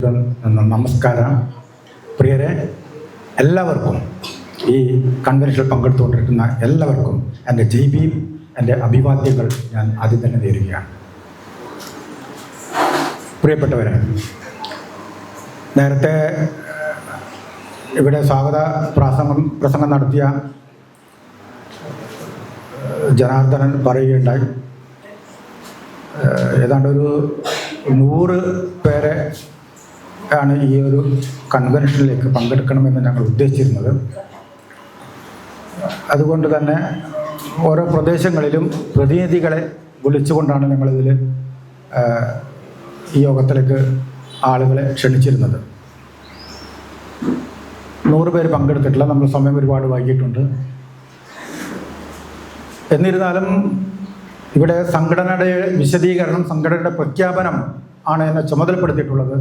നമസ്കാരം. പ്രിയരെ, എല്ലാവർക്കും ഈ കൺവെൻഷനിൽ പങ്കെടുത്തുകൊണ്ടിരിക്കുന്ന എല്ലാവർക്കും എൻ്റെ ജയ്ബിയും എൻ്റെ അഭിവാദ്യങ്ങൾ ഞാൻ ആദ്യം തന്നെ നേരുകയാണ്. പ്രിയപ്പെട്ടവരെ, നേരത്തെ ഇവിടെ സ്വാഗത പ്രസംഗം നടത്തിയ ജനാർദ്ദനൻ പറയുകയുണ്ടായി, ഏതാണ്ട് ഒരു 100 പേരെ ആണ് ഈ ഒരു കൺവെൻഷനിലേക്ക് പങ്കെടുക്കണമെന്ന് ഞങ്ങൾ ഉദ്ദേശിച്ചിരുന്നത്. അതുകൊണ്ട് തന്നെ ഓരോ പ്രദേശങ്ങളിലും പ്രതിനിധികളെ വിളിച്ചുകൊണ്ടാണ് ഞങ്ങളിതിൽ ഈ യോഗത്തിലേക്ക് ആളുകളെ ക്ഷണിച്ചിരുന്നത്. 100 പേര് പങ്കെടുത്തിട്ടില്ല. നമ്മൾ സമയം ഒരുപാട് വൈകിട്ടുണ്ട്. എന്നിരുന്നാലും ഇവിടെ സംഘടനയുടെ വിശദീകരണം, സംഘടനയുടെ പ്രഖ്യാപനം ആണ് എന്നെ ചുമതലപ്പെടുത്തിയിട്ടുള്ളത്.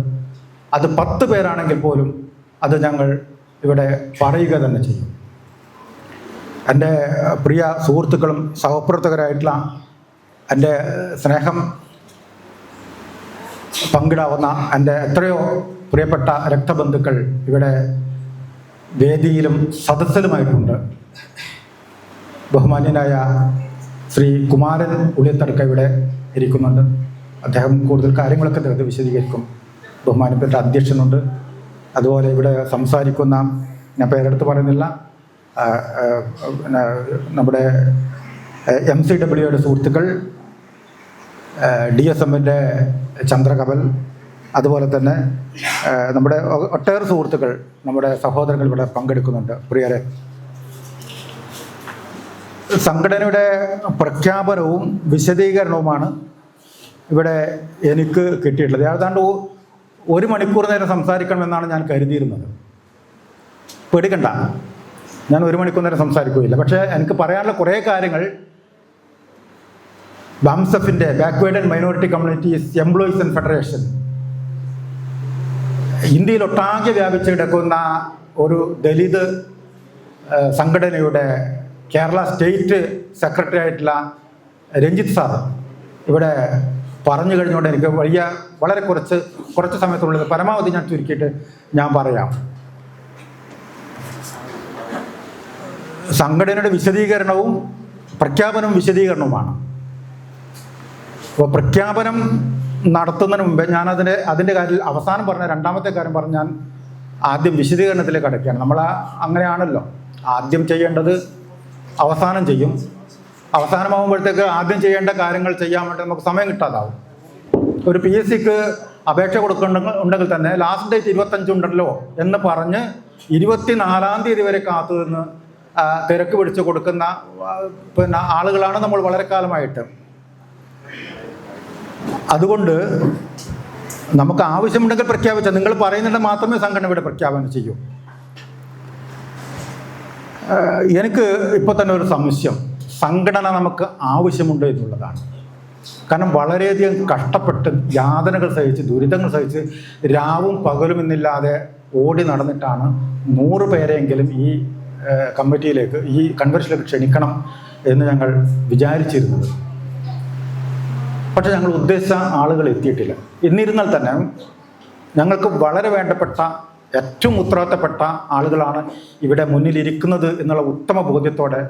അത് 10 പേരാണെങ്കിൽ പോലും അത് ഞങ്ങൾ ഇവിടെ പറയുക തന്നെ ചെയ്യും. എൻ്റെ പ്രിയ സുഹൃത്തുക്കളും സഹപ്രവർത്തകരായിട്ടുള്ള എൻ്റെ സ്നേഹം പങ്കിടാവുന്ന എൻ്റെ എത്രയോ പ്രിയപ്പെട്ട രക്തബന്ധുക്കൾ ഇവിടെ വേദിയിലും സദസ്സിലുമായിട്ടുണ്ട്. ബഹുമാന്യനായ ശ്രീ കുമാരൻ ഉളിയത്തടുക്ക ഇവിടെ ഇരിക്കുന്നുണ്ട്. അദ്ദേഹം കൂടുതൽ കാര്യങ്ങളൊക്കെ അദ്ദേഹത്തെ വിശദീകരിക്കും. ബഹുമാനപ്പെട്ട അധ്യക്ഷനുണ്ട്. അതുപോലെ ഇവിടെ സംസാരിക്കുന്ന, ഞാൻ പേരെടുത്ത് പറയുന്നില്ല, നമ്മുടെ MCWയുടെ സുഹൃത്തുക്കൾ, DSMൻ്റെ ചന്ദ്രകമൽ, അതുപോലെ തന്നെ നമ്മുടെ ഒട്ടേറെ സുഹൃത്തുക്കൾ, നമ്മുടെ സഹോദരങ്ങൾ ഇവിടെ പങ്കെടുക്കുന്നുണ്ട്. പ്രിയരെ, സംഘടനയുടെ പ്രഖ്യാപനവും വിശദീകരണവുമാണ് ഇവിടെ എനിക്ക് കിട്ടിയിട്ടുള്ളത്. ഏതാണ്ട് 1 മണിക്കൂർ നേരം സംസാരിക്കണമെന്നാണ് ഞാൻ കരുതിയിരുന്നത്. പേടിക്കണ്ട, ഞാൻ 1 മണിക്കൂർ നേരം സംസാരിക്കുകയില്ല. പക്ഷേ എനിക്ക് പറയാനുള്ള കുറേ കാര്യങ്ങൾ ബാംസഫിൻ്റെ, backward and minority communities employees and federation, ഇന്ത്യയിലൊട്ടാകെ വ്യാപിച്ച് കിടക്കുന്ന ഒരു ദലിത് സംഘടനയുടെ കേരള സ്റ്റേറ്റ് സെക്രട്ടറി ആയിട്ടുള്ള രഞ്ജിത്ത് സാർ ഇവിടെ പറഞ്ഞു കഴിഞ്ഞുകൊണ്ട് എനിക്ക് വളരെ കുറച്ച് സമയത്തുള്ളത് പരമാവധി ഞാൻ ചുരുക്കിയിട്ട് ഞാൻ പറയാം. സംഘടനയുടെ വിശദീകരണവും പ്രഖ്യാപനവും വിശദീകരണവുമാണ്. അപ്പോൾ പ്രഖ്യാപനം നടത്തുന്നതിന് മുമ്പേ ഞാൻ അതിൻ്റെ കാര്യത്തിൽ അവസാനം പറഞ്ഞ രണ്ടാമത്തെ കാര്യം പറഞ്ഞ് ഞാൻ ആദ്യം വിശദീകരണത്തിലേക്ക് അടയ്ക്കുകയാണ്. നമ്മൾ അങ്ങനെയാണല്ലോ, ആദ്യം ചെയ്യേണ്ടത് അവസാനം ചെയ്യും. അവസാനമാകുമ്പോഴത്തേക്ക് ആദ്യം ചെയ്യേണ്ട കാര്യങ്ങൾ ചെയ്യാൻ വേണ്ടി നമുക്ക് സമയം കിട്ടാതാവും. ഒരു PSCക്ക് അപേക്ഷ കൊടുക്കുന്നുണ്ടെങ്കിൽ തന്നെ ലാസ്റ്റ് ഡേറ്റ് 25 ഉണ്ടല്ലോ എന്ന് പറഞ്ഞ് 24-ാം തീയതി വരെ കാത്തു നിന്ന് തിരക്ക് പിടിച്ച് കൊടുക്കുന്ന ആളുകളാണ് നമ്മൾ വളരെ കാലമായിട്ട്. അതുകൊണ്ട് നമുക്ക് ആവശ്യമുണ്ടെങ്കിൽ പ്രഖ്യാപിച്ചാൽ, നിങ്ങൾ പറയുന്നുണ്ട് മാത്രമേ സംഘടന ഇവിടെ പ്രഖ്യാപനം ചെയ്യൂ. എനിക്ക് ഇപ്പോൾ തന്നെ ഒരു സംശയം, സംഘടന നമുക്ക് ആവശ്യമുണ്ട് എന്നുള്ളതാണ്. കാരണം വളരെയധികം കഷ്ടപ്പെട്ട് യാതനകൾ സഹിച്ച്, ദുരിതങ്ങൾ സഹിച്ച്, രാവും പകലും എന്നില്ലാതെ ഓടി നടന്നിട്ടാണ് 100 പേരെങ്കിലും ഈ കമ്മിറ്റിയിലേക്ക്, ഈ കൺവെൻഷനിലേക്ക് ക്ഷണിക്കണം എന്ന് ഞങ്ങൾ വിചാരിച്ചിരുന്നത്. പക്ഷെ ഞങ്ങൾ ഉദ്ദേശിച്ച ആളുകൾ എത്തിയിട്ടില്ല. എന്നിരുന്നാൽ തന്നെ ഞങ്ങൾക്ക് വളരെ വേണ്ടപ്പെട്ട, ഏറ്റവും ഉത്തരവാദിത്തപ്പെട്ട ആളുകളാണ് ഇവിടെ മുന്നിലിരിക്കുന്നത് എന്നുള്ള ഉത്തമ ബോധ്യത്തോടെ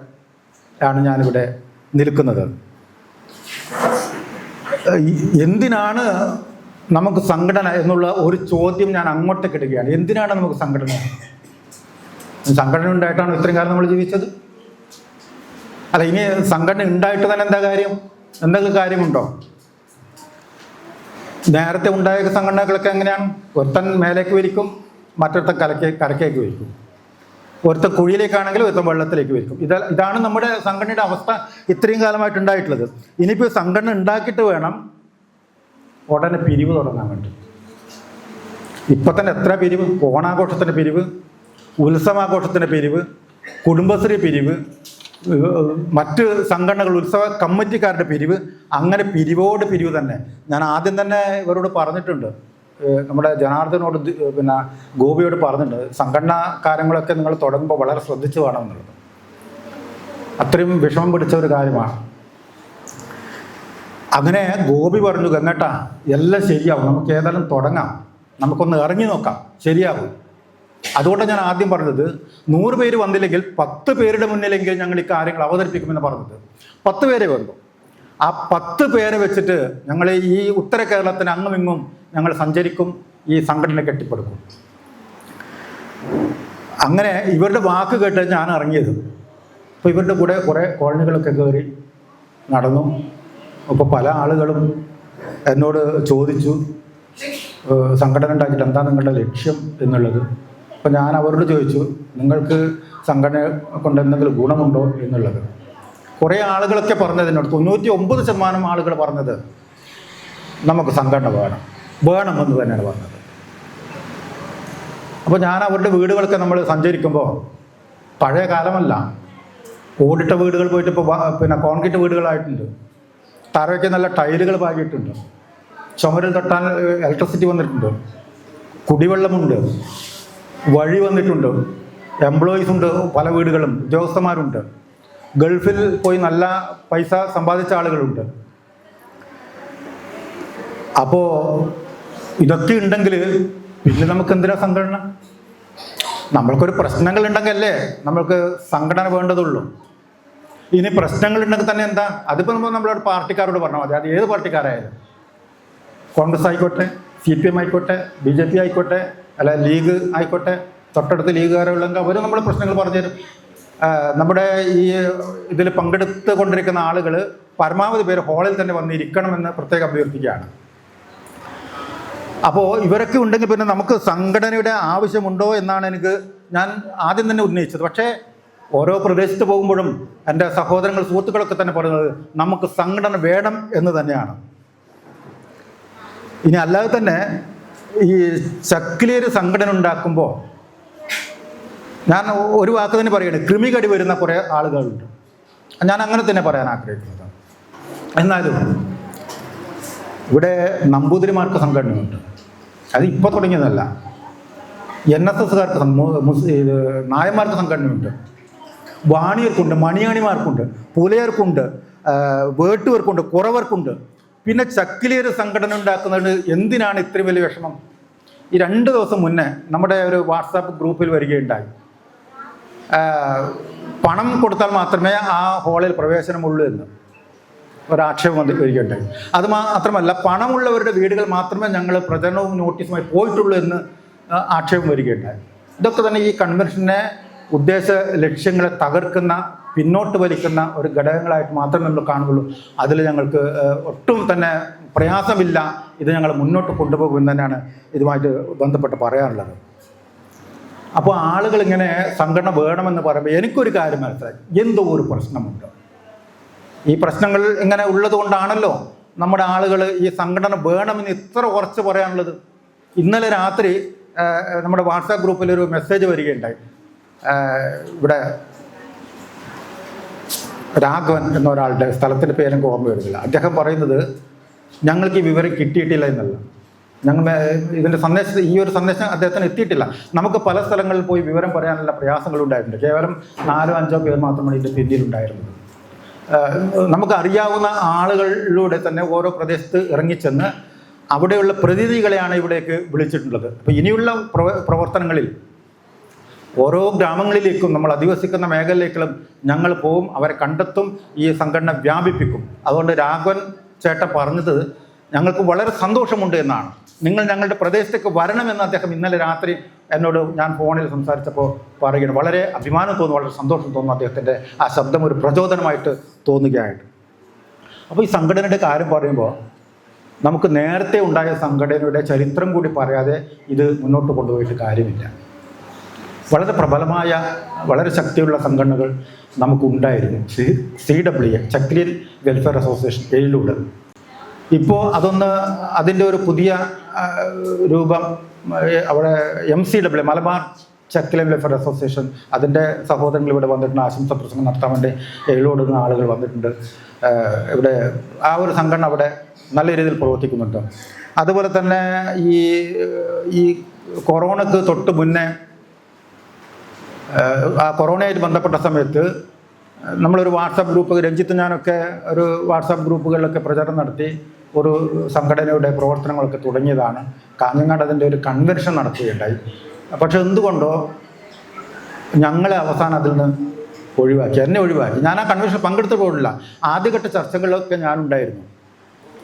ആണ് ഞാനിവിടെ നിൽക്കുന്നത്. എന്തിനാണ് നമുക്ക് സംഘടന എന്നുള്ള ഒരു ചോദ്യം ഞാൻ അങ്ങോട്ടേക്ക് ഇടുകയാണ്. എന്തിനാണ് നമുക്ക് സംഘടന? സംഘടന ഉണ്ടായിട്ടാണ് ഇത്രയും കാലം നമ്മൾ ജീവിച്ചത്? അല്ല, ഇനി സംഘടന ഉണ്ടായിട്ട് തന്നെ എന്താ കാര്യം? എന്തെങ്കിലും കാര്യമുണ്ടോ? നേരത്തെ ഉണ്ടായ സംഘടനകളൊക്കെ എങ്ങനെയാണ്? ഒരുത്തൻ മേലേക്ക് വലിക്കും, മറ്റൊരുത്തൻ കരക്കേക്ക് വലിക്കും. ഒരുത്തൻ കുഴിയിലേക്കാണെങ്കിൽ ഒരുത്തൻ വെള്ളത്തിലേക്ക് വലിക്കും. ഇതാണ് നമ്മുടെ സംഘടനയുടെ അവസ്ഥ ഇത്രയും കാലമായിട്ട് ഉണ്ടായിട്ടുള്ളത്. ഇനിയിപ്പോൾ സംഘടന ഉണ്ടാക്കിയിട്ട് വേണം ഉടനെ പിരിവ് തുടങ്ങാൻ വേണ്ടി. ഇപ്പം തന്നെ എത്ര പിരിവ്! ഓണാഘോഷത്തിൻ്റെ പിരിവ്, ഉത്സവാഘോഷത്തിൻ്റെ പിരിവ്, കുടുംബശ്രീ പിരിവ്, മറ്റ് സംഘടനകൾ, ഉത്സവ കമ്മിറ്റിക്കാരുടെ പിരിവ്, അങ്ങനെ പിരിവോട് പിരിവ് തന്നെ. ഞാൻ ആദ്യം തന്നെ ഇവരോട് പറഞ്ഞിട്ടുണ്ട്, നമ്മുടെ ജനാർദ്ദനോട്, ഗോപിയോട് പറഞ്ഞിട്ടുണ്ട്, സംഘടനാ കാര്യങ്ങളൊക്കെ നിങ്ങൾ തുടങ്ങുമ്പോൾ വളരെ ശ്രദ്ധിച്ച് വേണം എന്നുള്ളത്. അത്രയും വിഷമം പിടിച്ച ഒരു കാര്യമാണ്. അങ്ങനെ ഗോപി പറഞ്ഞു, ഗംഗേട്ടാ എല്ലാം ശരിയാവും, നമുക്ക് ഏതായാലും തുടങ്ങാം, നമുക്കൊന്ന് ഇറങ്ങി നോക്കാം, ശരിയാകും. അതുകൊണ്ടാണ് ഞാൻ ആദ്യം പറഞ്ഞത് 100 പേര് വന്നില്ലെങ്കിൽ 10 പേരുടെ മുന്നിലെങ്കിൽ ഞങ്ങൾ ഈ കാര്യങ്ങൾ അവതരിപ്പിക്കുമെന്ന് പറഞ്ഞത്. 10 പേരെ വന്നു. ആ 10 പേരെ വെച്ചിട്ട് ഞങ്ങൾ ഈ ഉത്തര കേരളത്തിന് അങ്ങും ഇങ്ങും ഞങ്ങൾ സഞ്ചരിക്കും, ഈ സംഘടന കെട്ടിപ്പടുക്കും. അങ്ങനെ ഇവരുടെ വാക്ക് കേട്ട് ഞാൻ ഇറങ്ങിയത്. അപ്പോൾ ഇവരുടെ കൂടെ കുറേ കോളനികളൊക്കെ കയറി നടന്നു. അപ്പോൾ പല ആളുകളും എന്നോട് ചോദിച്ചു സംഘടന ഉണ്ടാക്കിയിട്ട് എന്താ നിങ്ങളുടെ ലക്ഷ്യം എന്നുള്ളത്. അപ്പോൾ ഞാൻ അവരോട് ചോദിച്ചു നിങ്ങൾക്ക് സംഘടന കൊണ്ട് എന്തെങ്കിലും ഗുണമുണ്ടോ എന്നുള്ളത്. കുറേ ആളുകളൊക്കെ പറഞ്ഞതിനോട് 99% ആളുകൾ പറഞ്ഞത് നമുക്ക് സംഘടന വേണമെന്ന് തന്നെയാണ് പറഞ്ഞത്. അപ്പോൾ ഞാൻ അവരുടെ വീടുകളൊക്കെ നമ്മൾ സഞ്ചരിക്കുമ്പോൾ പഴയ കാലമല്ല, ഓടിട്ട വീടുകൾ പോയിട്ട് ഇപ്പോൾ കോൺക്രീറ്റ് വീടുകളായിട്ടുണ്ട്. തറയ്ക്ക് നല്ല ടൈലുകൾ പാകിയിട്ടുണ്ട്. ചുമരിൽ തൊട്ടാൽ ഇലക്ട്രിസിറ്റി വന്നിട്ടുണ്ട്. കുടിവെള്ളമുണ്ട്, വഴി വന്നിട്ടുണ്ട്, എംപ്ലോയീസ് ഉണ്ട്, പല വീടുകളും ഉദ്യോഗസ്ഥന്മാരുണ്ട്, ഗൾഫിൽ പോയി നല്ല പൈസ സമ്പാദിച്ച ആളുകളുണ്ട്. അപ്പോൾ ഇതൊക്കെ ഉണ്ടെങ്കിൽ പിന്നെ നമുക്ക് എന്തിനാ സംഘടന? നമ്മൾക്കൊരു പ്രശ്നങ്ങൾ ഉണ്ടെങ്കിൽ അല്ലേ നമ്മൾക്ക് സംഘടന വേണ്ടതുള്ളൂ. ഇനി പ്രശ്നങ്ങൾ ഉണ്ടെങ്കിൽ തന്നെ എന്താ, അതിപ്പോൾ നമ്മളോട് പാർട്ടിക്കാരോട് പറഞ്ഞാൽ മതി. അത് ഏത് പാർട്ടിക്കാരായാലും, കോൺഗ്രസ് ആയിക്കോട്ടെ, CPM ആയിക്കോട്ടെ, BJP ആയിക്കോട്ടെ, അല്ല ലീഗ് ആയിക്കോട്ടെ, തൊട്ടടുത്ത് ലീഗുകാരുള്ളെങ്കിൽ അവർ നമ്മുടെ പ്രശ്നങ്ങൾ പറഞ്ഞു തരും. നമ്മുടെ ഈ ഇതിൽ പങ്കെടുത്ത് കൊണ്ടിരിക്കുന്ന ആളുകൾ പരമാവധി പേര് ഹാളിൽ തന്നെ വന്നിരിക്കണമെന്ന് പ്രത്യേകം അഭ്യർത്ഥിക്കുകയാണ്. അപ്പോൾ ഇവരൊക്കെ ഉണ്ടെങ്കിൽ പിന്നെ നമുക്ക് സംഘടനയുടെ ആവശ്യമുണ്ടോ എന്നാണ് ഞാൻ ആദ്യം തന്നെ ഉന്നയിച്ചത്. പക്ഷേ ഓരോ പ്രദേശത്ത് പോകുമ്പോഴും എൻ്റെ സഹോദരങ്ങൾ സുഹൃത്തുക്കളൊക്കെ തന്നെ പറയുന്നത് നമുക്ക് സംഘടന വേണം എന്ന് തന്നെയാണ്. ഇനി അല്ലാതെ തന്നെ ഈ ചക്കിലേര് സംഘടന ഉണ്ടാക്കുമ്പോൾ ഞാൻ ഒരു വാക്ക് തന്നെ പറയുന്നത്, കൃമികടി വരുന്ന കുറേ ആളുകളുണ്ട്. ഞാൻ അങ്ങനെ തന്നെ പറയാൻ ആഗ്രഹിക്കുന്നത്. എന്നാലും ഇവിടെ നമ്പൂതിരിമാർക്ക് സംഘടനയുണ്ട്. അത് ഇപ്പോൾ തുടങ്ങിയതല്ല. NSSകാർക്ക് നായന്മാർക്ക് സംഘടനയുണ്ട്, വാണിയർക്കുണ്ട്, മണിയാണിമാർക്കുണ്ട്, പുലയർക്കുണ്ട്, വേട്ടുവർക്കുണ്ട്, കുറവർക്കുണ്ട്. പിന്നെ ചക്കിലേര് സംഘടന ഉണ്ടാക്കുന്നത് എന്തിനാണ് ഇത്രയും വലിയ വിഷമം? ഈ 2 ദിവസം മുന്നേ നമ്മുടെ ഒരു വാട്സാപ്പ് ഗ്രൂപ്പിൽ വരികയുണ്ടായി, പണം കൊടുത്താൽ മാത്രമേ ആ ഹാളിൽ പ്രവേശനമുള്ളൂ എന്ന് ഒരാക്ഷേപം വരികയുണ്ടായി. അത് മാത്രമല്ല, പണമുള്ളവരുടെ വീടുകൾ മാത്രമേ ഞങ്ങൾ പ്രചരണവും നോട്ടീസുമായി പോയിട്ടുള്ളൂ എന്ന് ആക്ഷേപം വരികയുണ്ടായി. ഇതൊക്കെ തന്നെ ഈ കൺവെൻഷനെ ഉദ്ദേശ ലക്ഷ്യങ്ങളെ തകർക്കുന്ന, പിന്നോട്ട് വലിക്കുന്ന ഒരു ഘടകങ്ങളായിട്ട് മാത്രമേ നമ്മൾ കാണുകയുള്ളൂ. അതിൽ ഞങ്ങൾക്ക് ഒട്ടും തന്നെ പ്രയാസമില്ല. ഇത് ഞങ്ങൾ മുന്നോട്ട് കൊണ്ടുപോകുമെന്ന് തന്നെയാണ് ഇതുമായിട്ട് ബന്ധപ്പെട്ട് പറയാനുള്ളത്. അപ്പോൾ ആളുകൾ ഇങ്ങനെ സംഘടന വേണമെന്ന് പറയുമ്പോൾ എനിക്കൊരു കാര്യം മനസ്സിലായി, എന്തോ ഒരു പ്രശ്നമുണ്ട്. ഈ പ്രശ്നങ്ങൾ ഇങ്ങനെ ഉള്ളത് കൊണ്ടാണല്ലോ നമ്മുടെ ആളുകൾ ഈ സംഘടന വേണമെന്ന് ഇത്ര ഉറച്ച് പറയാനുള്ളത്. ഇന്നലെ രാത്രി നമ്മുടെ വാട്സാപ്പ് ഗ്രൂപ്പിൽ ഒരു മെസ്സേജ് വരികയുണ്ടായി. ഇവിടെ രാഘവൻ എന്ന ഒരാളുടെ, സ്ഥലത്തിൻ്റെ പേരും ഓർമ്മ വരുന്നില്ല, അദ്ദേഹം പറയുന്നത് ഞങ്ങൾക്ക് ഈ വിവരം കിട്ടിയിട്ടില്ല എന്നല്ല. ഇതിൻ്റെ സന്ദേശം, ഈ ഒരു സന്ദേശം അദ്ദേഹത്തിന് എത്തിയിട്ടില്ല. നമുക്ക് പല സ്ഥലങ്ങളിൽ പോയി വിവരം പറയാനുള്ള പ്രയാസങ്ങളുണ്ടായിട്ടുണ്ട്. കേവലം 4-5 പേർ മാത്രമാണ് ഇതിൻ്റെ പിന്നിലുണ്ടായിരുന്നത്. നമുക്കറിയാവുന്ന ആളുകളിലൂടെ തന്നെ ഓരോ പ്രദേശത്ത് ഇറങ്ങിച്ചെന്ന് അവിടെയുള്ള പ്രതിനിധികളെയാണ് ഇവിടേക്ക് വിളിച്ചിട്ടുള്ളത്. അപ്പോൾ ഇനിയുള്ള പ്രവർത്തനങ്ങളിൽ ഓരോ ഗ്രാമങ്ങളിലേക്കും നമ്മൾ അധിവസിക്കുന്ന മേഖലയിലേക്കും ഞങ്ങൾ പോവും, അവരെ കണ്ടെത്തും, ഈ സംഘടന വ്യാപിപ്പിക്കും. അതുകൊണ്ട് രാഘവൻ ചേട്ടൻ പറഞ്ഞത് ഞങ്ങൾക്ക് വളരെ സന്തോഷമുണ്ട് എന്നാണ്. നിങ്ങൾ ഞങ്ങളുടെ പ്രദേശത്തേക്ക് വരണമെന്ന് അദ്ദേഹം ഇന്നലെ രാത്രി എന്നോട് ഞാൻ ഫോണിൽ സംസാരിച്ചപ്പോൾ പറയുകയാണ്. വളരെ അഭിമാനം തോന്നുന്നു, വളരെ സന്തോഷം തോന്നുന്നു. അദ്ദേഹത്തിൻ്റെ ആ ശബ്ദം ഒരു പ്രചോദനമായിട്ട് തോന്നുകയായിട്ട്. അപ്പോൾ ഈ സംഘടനയുടെ കാര്യം പറയുമ്പോൾ നമുക്ക് നേരത്തെ ഉണ്ടായ സംഘടനയുടെ ചരിത്രം കൂടി പറയാതെ ഇത് മുന്നോട്ട് കൊണ്ടുപോയിട്ട് കാര്യമില്ല. വളരെ പ്രബലമായ, വളരെ ശക്തിയുള്ള സംഘടനകൾ നമുക്കുണ്ടായിരുന്നു. CWA, ചക്കിലേർ വെൽഫെയർ അസോസിയേഷൻ, ഏഴിലൂടെ. ഇപ്പോൾ അതിൻ്റെ ഒരു പുതിയ രൂപം അവിടെ MCWA, Malabar Chakkiler welfare association, അതിൻ്റെ സഹോദരങ്ങൾ ഇവിടെ വന്നിട്ടുണ്ട്. ആശംസ പ്രസംഗം നടത്താൻ വേണ്ടി ഏഴിലോടുന്ന ആളുകൾ വന്നിട്ടുണ്ട്. ഇവിടെ ആ ഒരു സംഘടന അവിടെ നല്ല രീതിയിൽ പ്രവർത്തിക്കുന്നുണ്ട്. അതുപോലെ തന്നെ ഈ കൊറോണക്ക് തൊട്ട് മുന്നേ, ആ കൊറോണയായിട്ട് ബന്ധപ്പെട്ട സമയത്ത് നമ്മളൊരു വാട്സാപ്പ് ഗ്രൂപ്പ്, രഞ്ജിത്ത് ഞാനൊക്കെ ഒരു വാട്സാപ്പ് ഗ്രൂപ്പുകളിലൊക്കെ പ്രചരണം നടത്തി ഒരു സംഘടനയുടെ പ്രവർത്തനങ്ങളൊക്കെ തുടങ്ങിയതാണ്. കാഞ്ഞങ്ങാട് അതിൻ്റെ ഒരു കൺവെൻഷൻ നടത്തുകയുണ്ടായി. പക്ഷെ എന്തുകൊണ്ടോ ഞങ്ങളെ അവസാനം അതിൽ നിന്ന് ഒഴിവാക്കി, എന്നെ ഒഴിവാക്കി. ഞാൻ ആ കൺവെൻഷൻ പങ്കെടുത്തു പോയിട്ടില്ല. ആദ്യഘട്ട ചർച്ചകളിലൊക്കെ ഞാനുണ്ടായിരുന്നു.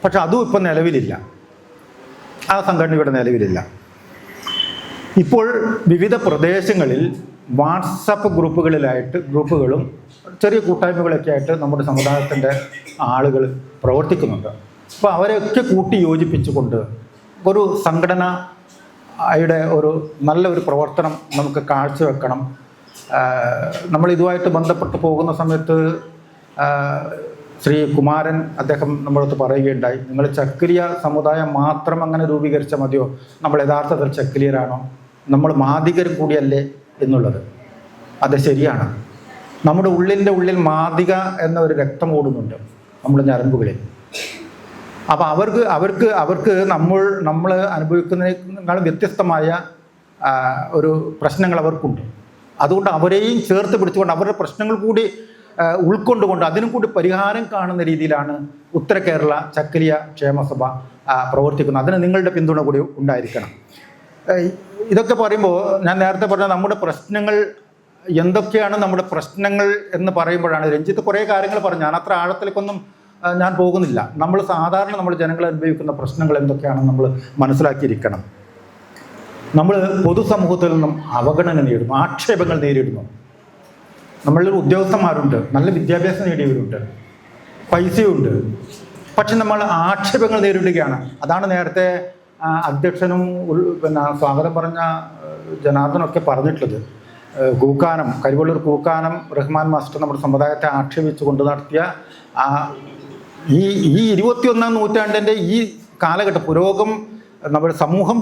പക്ഷെ അതും ഇപ്പം നിലവിലില്ല, ആ സംഘടന ഇവിടെ നിലവിലില്ല. ഇപ്പോൾ വിവിധ പ്രദേശങ്ങളിൽ വാട്സപ്പ് ഗ്രൂപ്പുകളും ചെറിയ കൂട്ടായ്മകളൊക്കെ ആയിട്ട് നമ്മുടെ സമുദായത്തിൻ്റെ ആളുകൾ പ്രവർത്തിക്കുന്നുണ്ട്. അപ്പോൾ അവരെയൊക്കെ കൂട്ടി യോജിപ്പിച്ചുകൊണ്ട് ഒരു സംഘടനയുടെ ഒരു നല്ലൊരു പ്രവർത്തനം നമുക്ക് കാഴ്ചവെക്കണം. നമ്മൾ ഇതുമായിട്ട് ബന്ധപ്പെട്ട് പോകുന്ന സമയത്ത് ശ്രീ കുമാരൻ അദ്ദേഹം നമ്മളടുത്ത് പറയുകയുണ്ടായി, നിങ്ങൾ ചക്കിലിയ സമുദായം മാത്രം അങ്ങനെ രൂപീകരിച്ചാൽ മതിയോ? നമ്മൾ യഥാർത്ഥത്തിൽ ചക്കിലിയരാണോ? നമ്മൾ മാദികർ കൂടിയല്ലേ എന്നുള്ളത്. അത് ശരിയാണ്. നമ്മുടെ ഉള്ളിൽ മാദിക എന്ന ഒരു രക്തം ഓടുന്നുണ്ട് നമ്മുടെ ഞരമ്പുകളിൽ. അപ്പോൾ അവർക്ക് നമ്മൾ അനുഭവിക്കുന്നതിനേക്കാളും വ്യത്യസ്തമായ ഒരു പ്രശ്നങ്ങൾ അവർക്കുണ്ട്. അതുകൊണ്ട് അവരെയും ചേർത്ത് പിടിച്ചുകൊണ്ട് അവരുടെ പ്രശ്നങ്ങൾ കൂടി ഉൾക്കൊണ്ടുകൊണ്ട് അതിനും കൂടി പരിഹാരം കാണുന്ന രീതിയിലാണ് ഉത്തര കേരള ചക്കിലിയ ക്ഷേമസഭ പ്രവർത്തിക്കുന്നത്. അതിന് നിങ്ങളുടെ പിന്തുണ കൂടി ഉണ്ടായിരിക്കണം. ഇതൊക്കെ പറയുമ്പോൾ ഞാൻ നേരത്തെ പറഞ്ഞ നമ്മുടെ പ്രശ്നങ്ങൾ എന്തൊക്കെയാണ്, നമ്മുടെ പ്രശ്നങ്ങൾ എന്ന് പറയുമ്പോഴാണ് രഞ്ജിത്ത് കുറേ കാര്യങ്ങൾ പറഞ്ഞു. ഞാൻ അത്ര ആഴത്തിലേക്കൊന്നും ഞാൻ പോകുന്നില്ല. നമ്മൾ ജനങ്ങൾ അനുഭവിക്കുന്ന പ്രശ്നങ്ങൾ എന്തൊക്കെയാണെന്ന് നമ്മൾ മനസ്സിലാക്കിയിരിക്കണം. നമ്മൾ പൊതുസമൂഹത്തിൽ നിന്നും അവഗണന നേരിടുന്നു, ആക്ഷേപങ്ങൾ നേരിടുന്നു. നമ്മളിൽ ഉദ്യോഗസ്ഥന്മാരുണ്ട്, നല്ല വിദ്യാഭ്യാസം നേടിയവരുണ്ട്, പൈസയുണ്ട്. പക്ഷെ നമ്മൾ ആക്ഷേപങ്ങൾ നേരിടുകയാണ്. അതാണ് നേരത്തെ അധ്യക്ഷനും സ്വാഗതം പറഞ്ഞ ജനാർദ്ദനൊക്കെ പറഞ്ഞിട്ടുള്ളത്. കരിവള്ളൂർ കൂക്കാനം റഹ്മാൻ മാസ്റ്റർ നമ്മുടെ സമുദായത്തെ ആക്ഷേപിച്ചുകൊണ്ട് നടത്തിയ ഈ 21-ാം നൂറ്റാണ്ടിൻ്റെ ഈ കാലഘട്ടം നമ്മുടെ സമൂഹം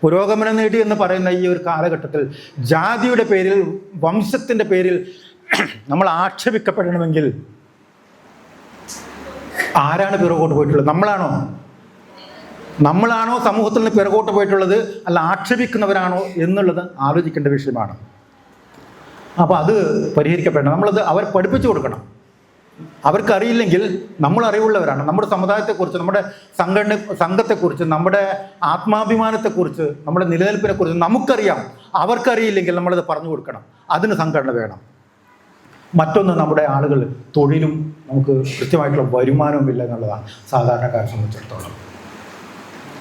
പുരോഗമനം നേടി എന്ന് പറയുന്ന ഈ ഒരു കാലഘട്ടത്തിൽ ജാതിയുടെ പേരിൽ, വംശത്തിൻ്റെ പേരിൽ നമ്മൾ ആക്ഷേപിക്കപ്പെടണമെങ്കിൽ ആരാണ് പിറകോട്ട് പോയിട്ടുള്ളത്? നമ്മളാണോ സമൂഹത്തിൽ നിന്ന് പിറകോട്ട് പോയിട്ടുള്ളത്, അല്ല ആക്ഷേപിക്കുന്നവരാണോ എന്നുള്ളത് ആലോചിക്കേണ്ട വിഷയമാണ്. അപ്പോൾ അത് പരിഹരിക്കപ്പെടണം. നമ്മളത് അവരെ പഠിപ്പിച്ചു കൊടുക്കണം. അവർക്കറിയില്ലെങ്കിൽ നമ്മൾ അറിവുള്ളവരാണ്. നമ്മുടെ സമുദായത്തെക്കുറിച്ച്, നമ്മുടെ സംഘത്തെക്കുറിച്ച്, നമ്മുടെ ആത്മാഭിമാനത്തെക്കുറിച്ച്, നമ്മുടെ നിലനിൽപ്പിനെക്കുറിച്ച് നമുക്കറിയാം. അവർക്കറിയില്ലെങ്കിൽ നമ്മളത് പറഞ്ഞു കൊടുക്കണം. അതിന് സംഘടന വേണം. മറ്റൊന്ന്, നമ്മുടെ ആളുകൾ തൊഴിലും നമുക്ക് കൃത്യമായിട്ടുള്ള വരുമാനവും ഇല്ല എന്നുള്ളതാണ്. സാധാരണക്കാരെ സംബന്ധിച്ചിടത്തോളം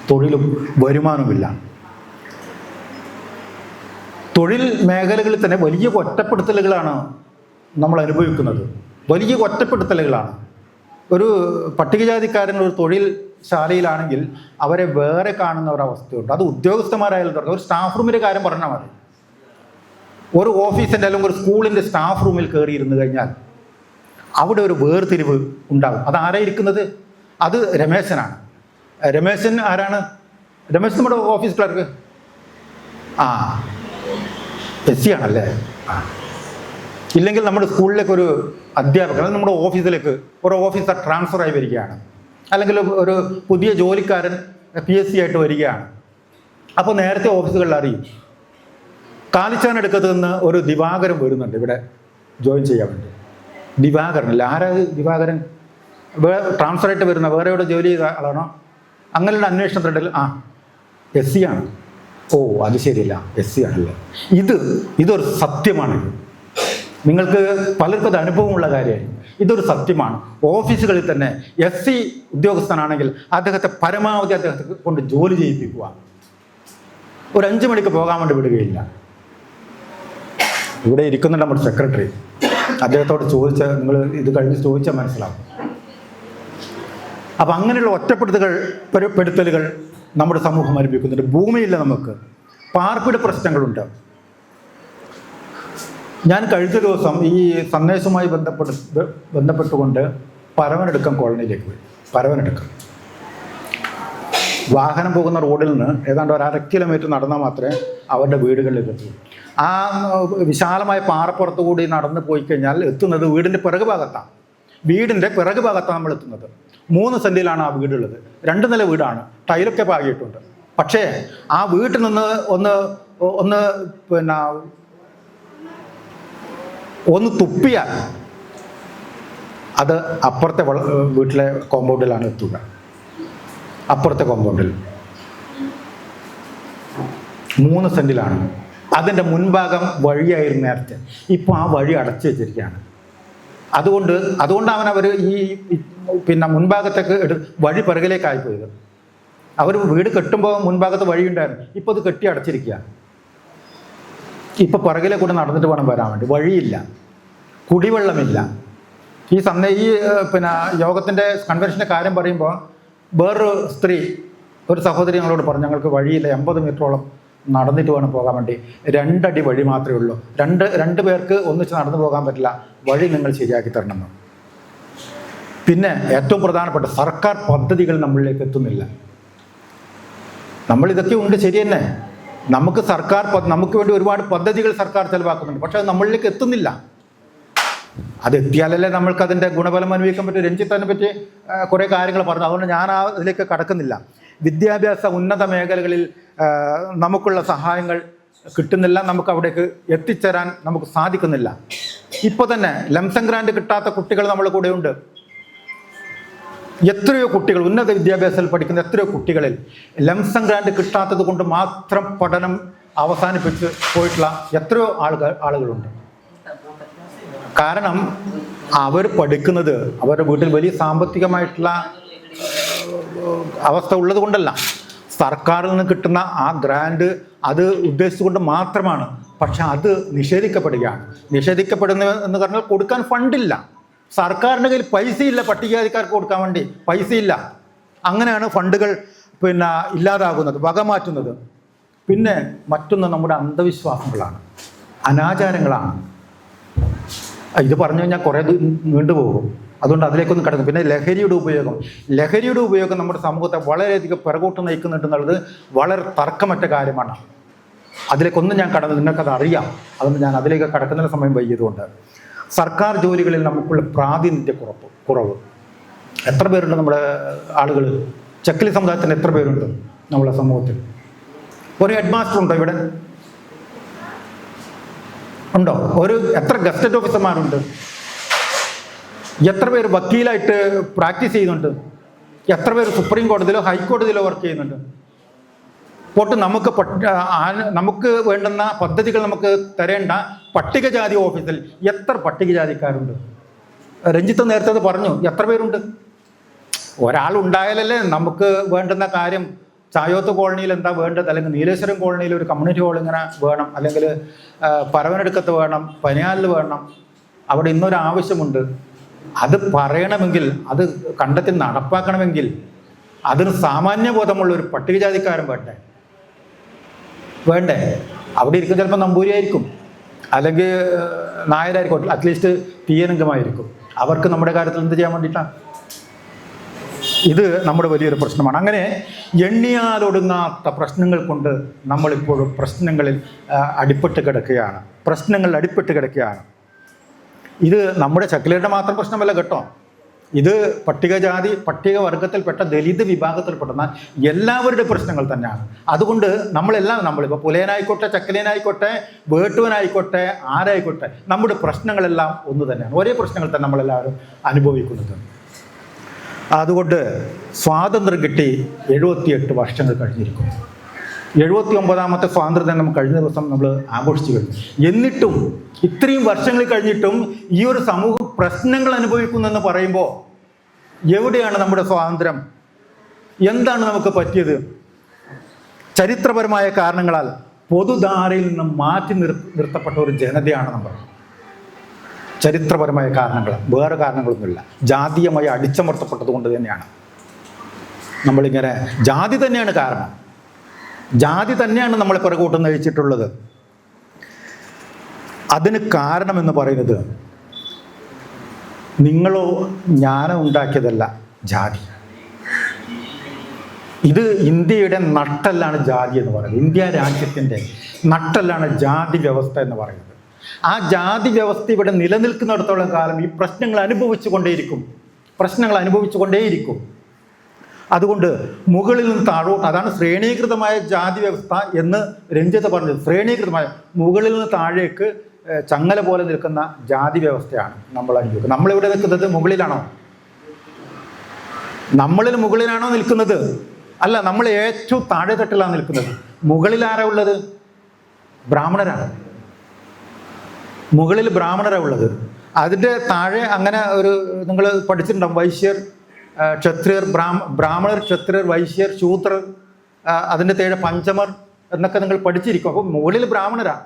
തൊഴിലും വരുമാനവുമില്ല. തൊഴിൽ മേഖലകളിൽ തന്നെ വലിയ ഒറ്റപ്പെടുത്തലുകളാണ് നമ്മൾ അനുഭവിക്കുന്നത്. വലിയ ഒറ്റപ്പെടുത്തലുകളാണ്. ഒരു പട്ടികജാതിക്കാരൻ ഒരു തൊഴിൽ ശാലയിലാണെങ്കിൽ അവരെ വേറെ കാണുന്ന ഒരവസ്ഥയുണ്ട്. അത് ഉദ്യോഗസ്ഥന്മാരായാലും തുടങ്ങി. ഒരു സ്റ്റാഫ് റൂമിൻ്റെ കാര്യം പറഞ്ഞാൽ മതി. ഒരു ഓഫീസിൻ്റെ അല്ലെങ്കിൽ ഒരു സ്കൂളിൻ്റെ സ്റ്റാഫ് റൂമിൽ കയറിയിരുന്നു കഴിഞ്ഞാൽ അവിടെ ഒരു വേർതിരിവ് ഉണ്ടാകും. അതാരായിരിക്കുന്നത്? അത് രമേശനാണ്. രമേശൻ ആരാണ്? രമേശൻ നമ്മുടെ ഓഫീസ് ക്ലർക്ക്. SC ആണല്ലേ? ഇല്ലെങ്കിൽ നമ്മുടെ സ്കൂളിലേക്ക് ഒരു അധ്യാപകൻ, അല്ലെങ്കിൽ നമ്മുടെ ഓഫീസിലേക്ക് ഒരു ഓഫീസർ ട്രാൻസ്ഫർ ആയി വരികയാണ്, അല്ലെങ്കിൽ ഒരു പുതിയ ജോലിക്കാരൻ PSC ആയിട്ട് വരികയാണ്. അപ്പോൾ നേരത്തെ ഓഫീസുകളിൽ അറിയും. കാലിച്ചാനടുക്കത്ത് നിന്ന് ഒരു ദിവാകരൻ വരുന്നുണ്ട് ഇവിടെ ജോയിൻ ചെയ്യാൻ വേണ്ടി. ദിവാകരനല്ല, ആരാ ദിവാകരൻ? ട്രാൻസ്ഫർ ആയിട്ട് വരുന്ന വേറെ എവിടെ ജോലി ചെയ്ത ആളാണോ? അങ്ങനെയുള്ള അന്വേഷണത്തിനിടയിൽ SC ആണ്. ഓ, അത് ശരിയല്ല, SC ആണല്ലേ. ഇതൊരു സത്യമാണ്. നിങ്ങൾക്ക് പലർക്കും അത് അനുഭവമുള്ള കാര്യമായിരിക്കും. ഇതൊരു സത്യമാണ്. ഓഫീസുകളിൽ തന്നെ SC ഉദ്യോഗസ്ഥനാണെങ്കിൽ അദ്ദേഹത്തെ പരമാവധി അദ്ദേഹത്തെ കൊണ്ട് ജോലി ചെയ്യിപ്പിക്കുക. ഒരു 5 മണിക്ക് പോകാൻ വേണ്ടി വിടുകയില്ല. ഇവിടെ ഇരിക്കുന്നുണ്ട് നമ്മുടെ സെക്രട്ടറി. അദ്ദേഹത്തോട് നിങ്ങൾ ഇത് കഴിഞ്ഞ് ചോദിച്ചാൽ മനസ്സിലാവും. അപ്പം അങ്ങനെയുള്ള ഒറ്റപ്പെടുത്തലുകൾ നമ്മുടെ സമൂഹം അനുഭവിക്കുന്നുണ്ട്. ഭൂമിയില്ല, നമുക്ക് പാർപ്പിട പ്രശ്നങ്ങളുണ്ട്. ഞാൻ കഴിഞ്ഞ ദിവസം ഈ സന്ദേശവുമായി ബന്ധപ്പെട്ടുകൊണ്ട് പരവനടുക്കം കോളനിയിലേക്ക് പോയി. പരവനടുക്കം വാഹനം പോകുന്ന റോഡിൽ നിന്ന് ഏതാണ്ട് ഒരു 1/2 കിലോമീറ്റർ നടന്നാൽ മാത്രമേ അവരുടെ വീടുകളിലേക്ക് എത്തൂ. ആ വിശാലമായ പാറപ്പുറത്ത് കൂടി നടന്നു പോയി കഴിഞ്ഞാൽ എത്തുന്നത് വീടിൻ്റെ പിറകു ഭാഗത്താണ്. നമ്മൾ എത്തുന്നത്. 3 സെൻറ്റിലാണ് ആ വീടുള്ളത്. 2 നില വീടാണ്, ടൈലൊക്കെ പാകിയിട്ടുണ്ട്. പക്ഷേ ആ വീട്ടിൽ നിന്ന് ഒന്ന് തുപ്പിയാൽ അത് അപ്പുറത്തെ വീട്ടിലെ കോമ്പൗണ്ടിലാണ് എത്തുക. അപ്പുറത്തെ കോമ്പൗണ്ടിൽ 3 സെൻറ്റിലാണ്. അതിൻ്റെ മുൻഭാഗം വഴിയായിരുന്നു നേരത്തെ. ഇപ്പോൾ ആ വഴി അടച്ചു വെച്ചിരിക്കുകയാണ്. അതുകൊണ്ടാണ് അവർ ഈ പിന്നെ മുൻഭാഗത്തേക്ക് വഴി പിറകിലേക്കായി പോയത്. അവർ വീട് കെട്ടുമ്പോൾ മുൻഭാഗത്ത് വഴിയുണ്ടായിരുന്നു. ഇപ്പോൾ അത് കെട്ടി അടച്ചിരിക്കുക. ഇപ്പോൾ പിറകിലെ കൂടെ നടന്നിട്ട് വേണം വരാൻ വേണ്ടി. വഴിയില്ല, കുടിവെള്ളമില്ല. ഈ പിന്നെ യോഗത്തിൻ്റെ കൺവെൻഷൻ്റെ കാര്യം പറയുമ്പോൾ വേറൊരു സ്ത്രീ, ഒരു സഹോദരി ഞങ്ങളോട് പറഞ്ഞു, ഞങ്ങൾക്ക് വഴിയില്ല, 80 മീറ്ററോളം നടന്നിട്ട് വേണം പോകാൻ വേണ്ടി. 2 അടി വഴി മാത്രമേ ഉള്ളൂ. രണ്ട് പേർക്ക് ഒന്നിച്ച് നടന്നു പോകാൻ പറ്റില്ല, വഴി നിങ്ങൾ ശരിയാക്കി തരണമെന്ന്. പിന്നെ ഏറ്റവും പ്രധാനപ്പെട്ട സർക്കാർ പദ്ധതികൾ നമ്മളിലേക്ക് എത്തുന്നില്ല. ഇതൊക്കെ ഉണ്ട്, ശരി തന്നെ. നമുക്ക് വേണ്ടി ഒരുപാട് പദ്ധതികൾ സർക്കാർ ചെലവാക്കുന്നുണ്ട്. പക്ഷെ അത് നമ്മളിലേക്ക് എത്തുന്നില്ല. അതെത്തിയാലല്ലേ നമ്മൾക്ക് അതിൻ്റെ ഗുണഫലം അനുഭവിക്കാൻ പറ്റും. രഞ്ജിത്ത് അതിനെ പറ്റി കുറേ കാര്യങ്ങൾ പറഞ്ഞു, അതുകൊണ്ട് ഞാൻ അതിലേക്ക് കടക്കുന്നില്ല. വിദ്യാഭ്യാസ ഉന്നത മേഖലകളിൽ നമുക്കുള്ള സഹായങ്ങൾ കിട്ടുന്നില്ല, നമുക്ക് അവിടേക്ക് എത്തിച്ചേരാൻ നമുക്ക് സാധിക്കുന്നില്ല. ഇപ്പോൾ തന്നെ ലംസം ഗ്രാൻഡ് കിട്ടാത്ത കുട്ടികൾ നമ്മുടെ കൂടെയുണ്ട്. എത്രയോ കുട്ടികൾ, ഉന്നത വിദ്യാഭ്യാസത്തിൽ പഠിക്കുന്ന എത്രയോ കുട്ടികളിൽ ലംസം ഗ്രാൻഡ് കിട്ടാത്തത് കൊണ്ട് മാത്രം പഠനം അവസാനിപ്പിച്ച് പോയിട്ടുള്ള എത്രയോ ആളുകളുണ്ട്. കാരണം അവർ പഠിക്കുന്നത് അവരുടെ വീട്ടിൽ വലിയ സാമ്പത്തികമായിട്ടുള്ള അവസ്ഥ ഉള്ളത് കൊണ്ടല്ല, സർക്കാരിൽ നിന്ന് കിട്ടുന്ന ആ ഗ്രാൻഡ് അത് ഉദ്ദേശിച്ചുകൊണ്ട് മാത്രമാണ്. പക്ഷെ അത് നിഷേധിക്കപ്പെടുകയാണ്. എന്ന് പറഞ്ഞാൽ കൊടുക്കാൻ ഫണ്ടില്ല. സർക്കാരിൻ്റെ കയ്യിൽ പൈസയില്ല, പട്ടികജാതിക്കാർക്ക് കൊടുക്കാൻ വേണ്ടി പൈസയില്ല. അങ്ങനെയാണ് ഫണ്ടുകൾ പിന്നെ ഇല്ലാതാകുന്നത്, വകമാറ്റുന്നത്. പിന്നെ മറ്റൊന്ന് നമ്മുടെ അന്ധവിശ്വാസങ്ങളാണ്, അനാചാരങ്ങളാണ്. ഇത് പറഞ്ഞു കഴിഞ്ഞാൽ കുറേ നീണ്ടുപോകും, അതുകൊണ്ട് അതിലേക്കൊന്നും കടക്കും. പിന്നെ ലഹരിയുടെ ഉപയോഗം നമ്മുടെ സമൂഹത്തെ വളരെയധികം പിറകോട്ട് നയിക്കുന്നുണ്ടെന്നുള്ളത് വളരെ തർക്കമറ്റ കാര്യമാണ്. അതിലേക്കൊന്നും ഞാൻ നിങ്ങൾക്കത് അറിയാം, അതുകൊണ്ട് ഞാൻ അതിലേക്ക് കടക്കുന്ന സമയം വൈകിയതുകൊണ്ട്. സർക്കാർ ജോലികളിൽ നമുക്കുള്ള പ്രാതിനിധ്യ കുറവ്. എത്ര പേരുണ്ട് നമ്മുടെ ആളുകൾ? ചെക്കിലി സമുദായത്തിന് എത്ര പേരുണ്ട് നമ്മളെ സമൂഹത്തിൽ? ഒരു ഹെഡ് മാസ്റ്റർ ഉണ്ടോ ഇവിടെ? ഉണ്ടോ? എത്ര ഗസ്റ്റഡ് ഓഫീസർമാരുണ്ട്? എത്ര പേര് വക്കീലായിട്ട് പ്രാക്ടീസ് ചെയ്യുന്നുണ്ട്? എത്ര പേര് സുപ്രീം കോടതിയിലോ ഹൈക്കോടതിയിലോ വർക്ക് ചെയ്യുന്നുണ്ട്? നമുക്ക് വേണ്ടുന്ന പദ്ധതികൾ നമുക്ക് തരേണ്ട പട്ടികജാതി ഓഫീസിൽ എത്ര പട്ടികജാതിക്കാരുണ്ട്? രഞ്ജിത്ത് നേരത്തെ അത് പറഞ്ഞു, എത്ര പേരുണ്ട്? ഒരാളുണ്ടായാലല്ലേ നമുക്ക് വേണ്ടുന്ന കാര്യം. ചായോത്ത് കോളനിയിൽ എന്താ വേണ്ടത്, അല്ലെങ്കിൽ നീലേശ്വരം കോളനിയിൽ ഒരു കമ്മ്യൂണിറ്റി ഹാൾ ഇങ്ങനെ വേണം, അല്ലെങ്കിൽ പരവനടുക്കത്ത് വേണം, പനിയാലിൽ വേണം, അവിടെ ഇന്നൊരു ആവശ്യമുണ്ട്. അത് പറയണമെങ്കിൽ, അത് കണ്ടെത്തി നടപ്പാക്കണമെങ്കിൽ അതിന് സാമാന്യബോധമുള്ള ഒരു പട്ടികജാതിക്കാരൻ വേണ്ടേ? അവിടെ ഇരിക്കും ചിലപ്പോൾ നമ്പൂരിയായിരിക്കും, അല്ലെങ്കിൽ നായരായിരിക്കും, അറ്റ്ലീസ്റ്റ് തീയനംഗമായിരിക്കും. അവർക്ക് നമ്മുടെ കാര്യത്തിൽ എന്ത് ചെയ്യാൻ വേണ്ടിയിട്ടാണ്? ഇത് നമ്മുടെ വലിയൊരു പ്രശ്നമാണ്. അങ്ങനെ എണ്ണിയാലൊടുങ്ങാത്ത പ്രശ്നങ്ങൾ കൊണ്ട് നമ്മളിപ്പോഴും പ്രശ്നങ്ങളിൽ അടിപ്പെട്ട് കിടക്കുകയാണ്. ഇത് നമ്മുടെ ചക്കിലേരുടെ മാത്രം പ്രശ്നമല്ല കേട്ടോ. ഇത് പട്ടികവർഗത്തിൽപ്പെട്ട ദലിത് വിഭാഗത്തിൽപ്പെടുന്ന എല്ലാവരുടെ പ്രശ്നങ്ങൾ തന്നെയാണ്. അതുകൊണ്ട് നമ്മളിപ്പോൾ പുലയനായിക്കോട്ടെ, ചക്കിലേനായിക്കോട്ടെ, വേട്ടുവനായിക്കോട്ടെ, ആരായിക്കോട്ടെ, നമ്മുടെ പ്രശ്നങ്ങളെല്ലാം ഒന്ന് തന്നെയാണ്. ഒരേ പ്രശ്നങ്ങൾ തന്നെ നമ്മളെല്ലാവരും അനുഭവിക്കുന്നത്. അതുകൊണ്ട് സ്വാതന്ത്ര്യം കിട്ടി 78 വർഷങ്ങൾ കഴിഞ്ഞിരിക്കുന്നു. 79ാമത്തെ സ്വാതന്ത്ര്യം നമ്മൾ കഴിഞ്ഞ ദിവസം നമ്മൾ ആഘോഷിച്ചു കഴിഞ്ഞു. എന്നിട്ടും ഇത്രയും വർഷങ്ങൾ കഴിഞ്ഞിട്ടും ഈ ഒരു സമൂഹം പ്രശ്നങ്ങൾ അനുഭവിക്കുന്നെന്ന് പറയുമ്പോൾ എവിടെയാണ് നമ്മുടെ സ്വാതന്ത്ര്യം? എന്താണ് നമുക്ക് പറ്റിയത്? ചരിത്രപരമായ കാരണങ്ങളാൽ പൊതുധാരയിൽ നിന്ന് മാറ്റി നിർത്തപ്പെട്ട ഒരു ജനതയാണ് നമ്മൾ. ചരിത്രപരമായ കാരണങ്ങൾ, വേറെ കാരണങ്ങളൊന്നുമില്ല. ജാതീയമായി അടിച്ചമർത്തപ്പെട്ടത് കൊണ്ട് തന്നെയാണ് നമ്മളിങ്ങനെ. ജാതി തന്നെയാണ് കാരണം. ജാതി തന്നെയാണ് നമ്മളെ പിറകോട്ട് നയിച്ചിട്ടുള്ളത്. അതിന് കാരണമെന്ന് പറയുന്നത് നിങ്ങളോ ഞാനോ ഉണ്ടാക്കിയതല്ല ജാതി. ഇത് ഇന്ത്യയുടെ നട്ടെല്ലാണ് ജാതി എന്ന് പറയുന്നത്. ഇന്ത്യ രാജ്യത്തിൻ്റെ നട്ടെല്ലാണ് ജാതി വ്യവസ്ഥ എന്ന് പറയുന്നത്. ആ ജാതി വ്യവസ്ഥ ഇവിടെ നിലനിൽക്കുന്നിടത്തോളം കാലം ഈ പ്രശ്നങ്ങൾ അനുഭവിച്ചുകൊണ്ടേയിരിക്കും. അതുകൊണ്ട് മുകളിൽ നിന്ന് താഴോട്ട്, അതാണ് ശ്രേണീകൃതമായ ജാതി വ്യവസ്ഥ എന്ന് രഞ്ജിത്ത് പറഞ്ഞത്. മുകളിൽ നിന്ന് താഴേക്ക് ചങ്ങല പോലെ നിൽക്കുന്ന ജാതി വ്യവസ്ഥയാണ് നമ്മൾ അനുഭവിക്കുന്നത്. നമ്മളിവിടെ നിൽക്കുന്നത് മുകളിലാണോ? മുകളിലാണോ നിൽക്കുന്നത്? അല്ല, നമ്മൾ ഏറ്റവും താഴെ തട്ടിലാണ് നിൽക്കുന്നത്. മുകളിൽ ആരാ ഉള്ളത്? ബ്രാഹ്മണരാണ്. മുകളിൽ ബ്രാഹ്മണരാണ് ഉള്ളത്. അതിൻ്റെ താഴെ അങ്ങനെ ഒരു നിങ്ങൾ പഠിച്ചിട്ടുണ്ടാവും, വൈശ്യർ, ക്ഷത്രിയർ, ബ്രാഹ്മണർ, ക്ഷത്രിയർ, വൈശ്യർ, ശൂദ്രർ, അതിൻ്റെ താഴെ പഞ്ചമർ എന്നൊക്കെ നിങ്ങൾ പഠിച്ചിരിക്കും. അപ്പോൾ മുകളിൽ ബ്രാഹ്മണരാണ്.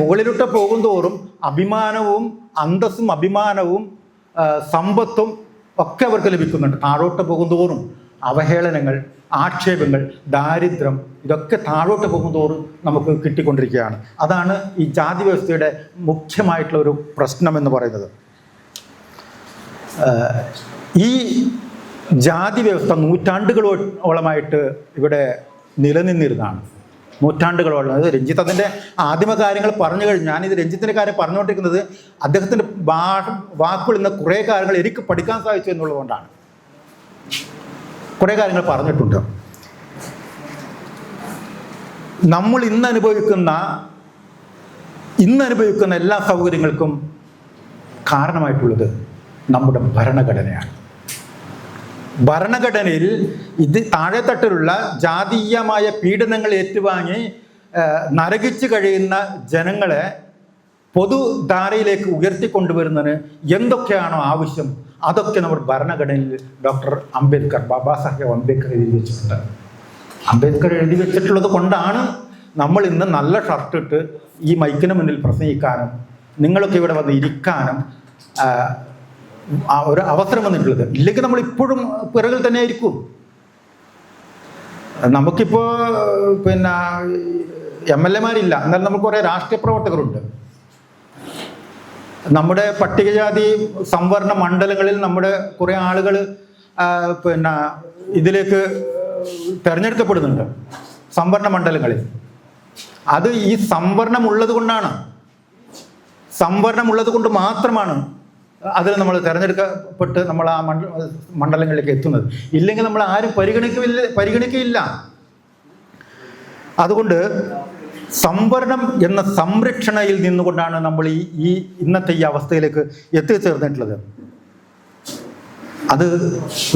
മുകളിലോട്ട് പോകും തോറും അഭിമാനവും അന്തസ്സും അഭിമാനവും സമ്പത്തും ഒക്കെ അവർക്ക് ലഭിക്കുന്നുണ്ട്. താഴോട്ട് പോകും തോറും അവഹേളനങ്ങൾ, ആക്ഷേപങ്ങൾ, ദാരിദ്ര്യം ഇതൊക്കെ താഴോട്ട് പോകും തോറും നമുക്ക് കിട്ടിക്കൊണ്ടിരിക്കുകയാണ്. അതാണ് ഈ ജാതി വ്യവസ്ഥയുടെ മുഖ്യമായിട്ടുള്ള ഒരു പ്രശ്നം എന്ന് പറയുന്നത്. ഈ ജാതി വ്യവസ്ഥ നൂറ്റാണ്ടുകളോളമായിട്ട് ഇവിടെ നിലനിന്നിരുന്നതാണ്. നൂറ്റാണ്ടുകളോളം. അത് രഞ്ജിത്ത് അതിൻ്റെ ആദിമ കാര്യങ്ങൾ പറഞ്ഞു കഴിഞ്ഞു. ഞാനിത് രഞ്ജിത്തിൻ്റെ കാര്യം പറഞ്ഞുകൊണ്ടിരിക്കുന്നത് അദ്ദേഹത്തിൻ്റെ വാക്കുകൾ ഇന്ന് കുറേ കാര്യങ്ങൾ എനിക്ക് പഠിക്കാൻ സാധിച്ചു എന്നുള്ളതുകൊണ്ടാണ്. കുറേ കാര്യങ്ങൾ പറഞ്ഞിട്ടുണ്ട്. നമ്മൾ ഇന്ന് അനുഭവിക്കുന്ന എല്ലാ സൗകര്യങ്ങൾക്കും കാരണമായിട്ടുള്ളത് നമ്മുടെ ഭരണഘടനയാണ്. ഭരണഘടനയിൽ ഇത് താഴെത്തട്ടിലുള്ള ജാതീയമായ പീഡനങ്ങൾ ഏറ്റുവാങ്ങി നരകിച്ച് കഴിയുന്ന ജനങ്ങളെ പൊതുധാരയിലേക്ക് ഉയർത്തിക്കൊണ്ടുവരുന്നതിന് എന്തൊക്കെയാണോ ആവശ്യം അതൊക്കെ നമ്മൾ ഭരണഘടനയിൽ ഡോക്ടർ അംബേദ്കർ, ബാബാ സാഹേബ് അംബേദ്കർ എഴുതി വെച്ചിട്ടുണ്ട്. അംബേദ്കർ എഴുതി വെച്ചിട്ടുള്ളത് കൊണ്ടാണ് നമ്മൾ ഇന്ന് നല്ല ഷർട്ടിട്ട് ഈ മൈക്കിന് മുന്നിൽ പ്രസംഗിക്കാനും നിങ്ങളൊക്കെ ഇവിടെ വന്ന് ഇരിക്കാനും ഒരു അവസരം വന്നിട്ടുള്ളത്. ഇല്ലെങ്കിൽ നമ്മളിപ്പോഴും പിറകിൽ തന്നെ ആയിരിക്കും. നമുക്കിപ്പോൾ MLA മാരില്ല, എന്നാൽ നമുക്ക് കുറേ രാഷ്ട്രീയ പ്രവർത്തകരുണ്ട്. നമ്മുടെ പട്ടികജാതി സംവരണ മണ്ഡലങ്ങളിൽ നമ്മുടെ കുറേ ആളുകൾ ഇതിലേക്ക് തിരഞ്ഞെടുക്കപ്പെടുന്നുണ്ട്, സംവരണ മണ്ഡലങ്ങളിൽ. അത് ഈ സംവരണം ഉള്ളത് കൊണ്ട് മാത്രമാണ് അതിൽ നമ്മൾ തിരഞ്ഞെടുക്കപ്പെട്ട് നമ്മൾ ആ മണ്ഡലങ്ങളിലേക്ക് എത്തുന്നത്. ഇല്ലെങ്കിൽ നമ്മൾ ആരും പരിഗണിക്കുകയില്ല. അതുകൊണ്ട് സംവരണം എന്ന സംരക്ഷണയിൽ നിന്നുകൊണ്ടാണ് നമ്മൾ ഈ ഇന്നത്തെ ഈ അവസ്ഥയിലേക്ക് എത്തിച്ചേർന്നിട്ടുള്ളത്. അത്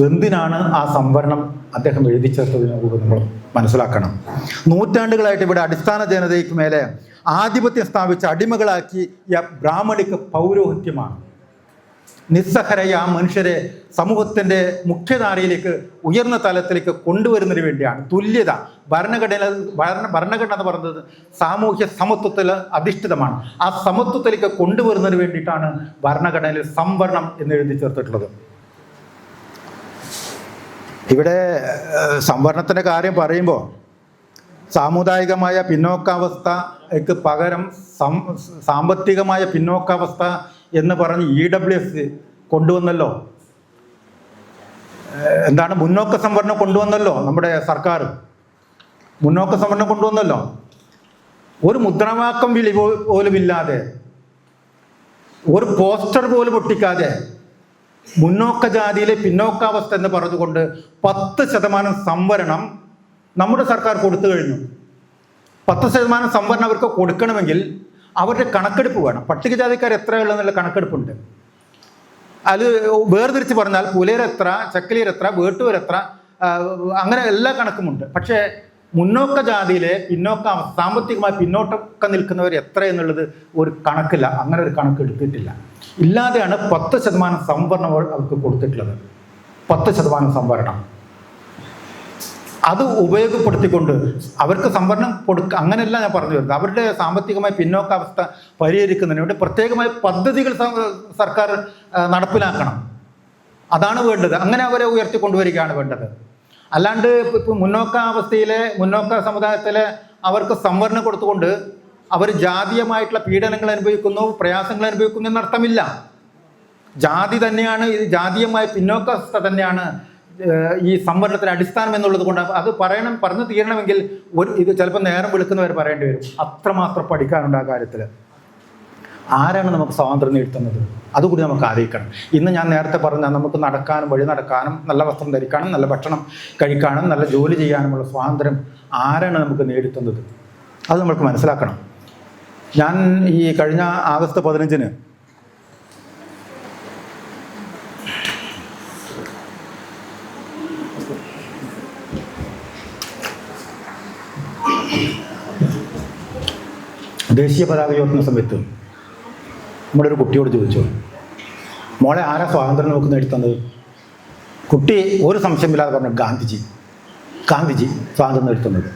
എന്തിനാണ് ആ സംവരണം അദ്ദേഹം എഴുതി ചേർത്തതിനെ കൂടി നമ്മൾ മനസ്സിലാക്കണം. നൂറ്റാണ്ടുകളായിട്ട് ഇവിടെ അടിസ്ഥാന ജനതയ്ക്ക് മേലെ ആധിപത്യം സ്ഥാപിച്ച് അടിമകളാക്കിയ ബ്രാഹ്മണിക്ക് പൗരോഹിത്യമാണ്. നിസ്സഹരായ ആ മനുഷ്യരെ സമൂഹത്തിൻ്റെ മുഖ്യധാരയിലേക്ക് ഉയർന്ന തലത്തിലേക്ക് കൊണ്ടുവരുന്നതിന് വേണ്ടിയാണ്. തുല്യത, ഭരണഘടന എന്ന് പറയുന്നത് സാമൂഹ്യ സമത്വത്തിൽ അധിഷ്ഠിതമാണ്. ആ സമത്വത്തിലേക്ക് കൊണ്ടുവരുന്നതിന് വേണ്ടിയിട്ടാണ് ഭരണഘടനയിൽ സംവരണം എന്ന് എഴുതി ചേർത്തിട്ടുള്ളത്. ഇവിടെ സംവരണത്തിൻ്റെ കാര്യം പറയുമ്പോൾ സാമുദായികമായ പിന്നോക്കാവസ്ഥയ്ക്ക് പകരം സാമ്പത്തികമായ പിന്നോക്കാവസ്ഥ എന്ന് പറഞ്ഞ് EWS കൊണ്ടുവന്നല്ലോ. എന്താണ്, മുന്നോക്ക സംവരണം കൊണ്ടുവന്നല്ലോ നമ്മുടെ സർക്കാർ. മുന്നോക്ക സംവരണം കൊണ്ടുവന്നല്ലോ. ഒരു മുദ്രാവാക്യം വിളി പോലും ഇല്ലാതെ, ഒരു പോസ്റ്റർ പോലും ഒട്ടിക്കാതെ മുന്നോക്ക ജാതിയിലെ പിന്നോക്കാവസ്ഥ എന്ന് പറഞ്ഞുകൊണ്ട് 10% സംവരണം നമ്മുടെ സർക്കാർ കൊടുത്തു കഴിഞ്ഞു. 10% സംവരണം അവർക്ക് കൊടുക്കണമെങ്കിൽ അവരുടെ കണക്കെടുപ്പ് വേണം. പട്ടികജാതിക്കാർ എത്രയുള്ളതെന്നുള്ള കണക്കെടുപ്പുണ്ട്. അത് വേർതിരിച്ച് പറഞ്ഞാൽ പുലയരെത്ര, ചക്കലിയരെത്ര, വേട്ടുവരെത്ര, അങ്ങനെ എല്ലാ കണക്കുമുണ്ട്. പക്ഷേ മുന്നോക്ക ജാതിയിലെ സാമ്പത്തികമായി പിന്നോട്ടൊക്കെ നിൽക്കുന്നവർ എത്ര എന്നുള്ളത് ഒരു കണക്കില്ല. അങ്ങനെ ഒരു കണക്ക് എടുത്തിട്ടില്ല. ഇല്ലാതെയാണ് 10% സംവരണം അവർക്ക് കൊടുത്തിട്ടുള്ളത്. 10% സംവരണം അത് ഉപയോഗപ്പെടുത്തിക്കൊണ്ട് അവർക്ക് സംവരണം അങ്ങനെയല്ല ഞാൻ പറഞ്ഞു വരുന്നത്. അവരുടെ സാമ്പത്തികമായ പിന്നോക്കാവസ്ഥ പരിഹരിക്കുന്നതിന് വേണ്ടി പ്രത്യേകമായ പദ്ധതികൾ സർക്കാർ നടപ്പിലാക്കണം. അതാണ് വേണ്ടത്. അങ്ങനെ അവരെ ഉയർത്തിക്കൊണ്ടുവരികയാണ് വേണ്ടത്. അല്ലാണ്ട് ഇപ്പോൾ മുന്നോക്ക സമുദായത്തിലെ അവർക്ക് സംവരണം കൊടുത്തുകൊണ്ട് അവർ ജാതീയമായിട്ടുള്ള പീഡനങ്ങൾ അനുഭവിക്കുന്നു, പ്രയാസങ്ങൾ അനുഭവിക്കുന്നു എന്നർത്ഥമില്ല. ജാതി തന്നെയാണ്, ജാതീയമായ പിന്നോക്കാവസ്ഥ തന്നെയാണ് ഈ സംവരണത്തിന് അടിസ്ഥാനം എന്നുള്ളത് കൊണ്ട് അത് പറഞ്ഞു തീരണമെങ്കിൽ ഇത് ചിലപ്പോൾ നേരം വിളിക്കുന്നവർ പറയേണ്ടി വരും. അത്രമാത്രം പഠിക്കാനുണ്ട് ആ കാര്യത്തിൽ. ആരാണ് നമുക്ക് സ്വാതന്ത്ര്യം നേടുന്നത്? അതുകൂടി നമുക്ക് ആലോചിക്കണം. ഇന്ന് ഞാൻ നേരത്തെ പറഞ്ഞ നമുക്ക് നടക്കാനും വഴി നടക്കാനും നല്ല വസ്ത്രം ധരിക്കാനും നല്ല ഭക്ഷണം കഴിക്കാനും നല്ല ജോലി ചെയ്യാനുമുള്ള സ്വാതന്ത്ര്യം ആരാണ് നമുക്ക് നേടുത്തുന്നത്? അത് നമുക്ക് മനസ്സിലാക്കണം. ഞാൻ ഈ കഴിഞ്ഞ ആഗസ്റ്റ് 15-ന് ദേശീയ പതാക ഉയർത്തുന്ന സമയത്ത് നമ്മുടെ ഒരു കുട്ടിയോട് ചോദിച്ചു, മോളെ ആരാ സ്വാതന്ത്ര്യം നമുക്ക് നേടിത്തന്നത്? കുട്ടി ഒരു സംശയമില്ലാതെ പറഞ്ഞു, ഗാന്ധിജി സ്വാതന്ത്ര്യം നേടുത്തുന്നത്.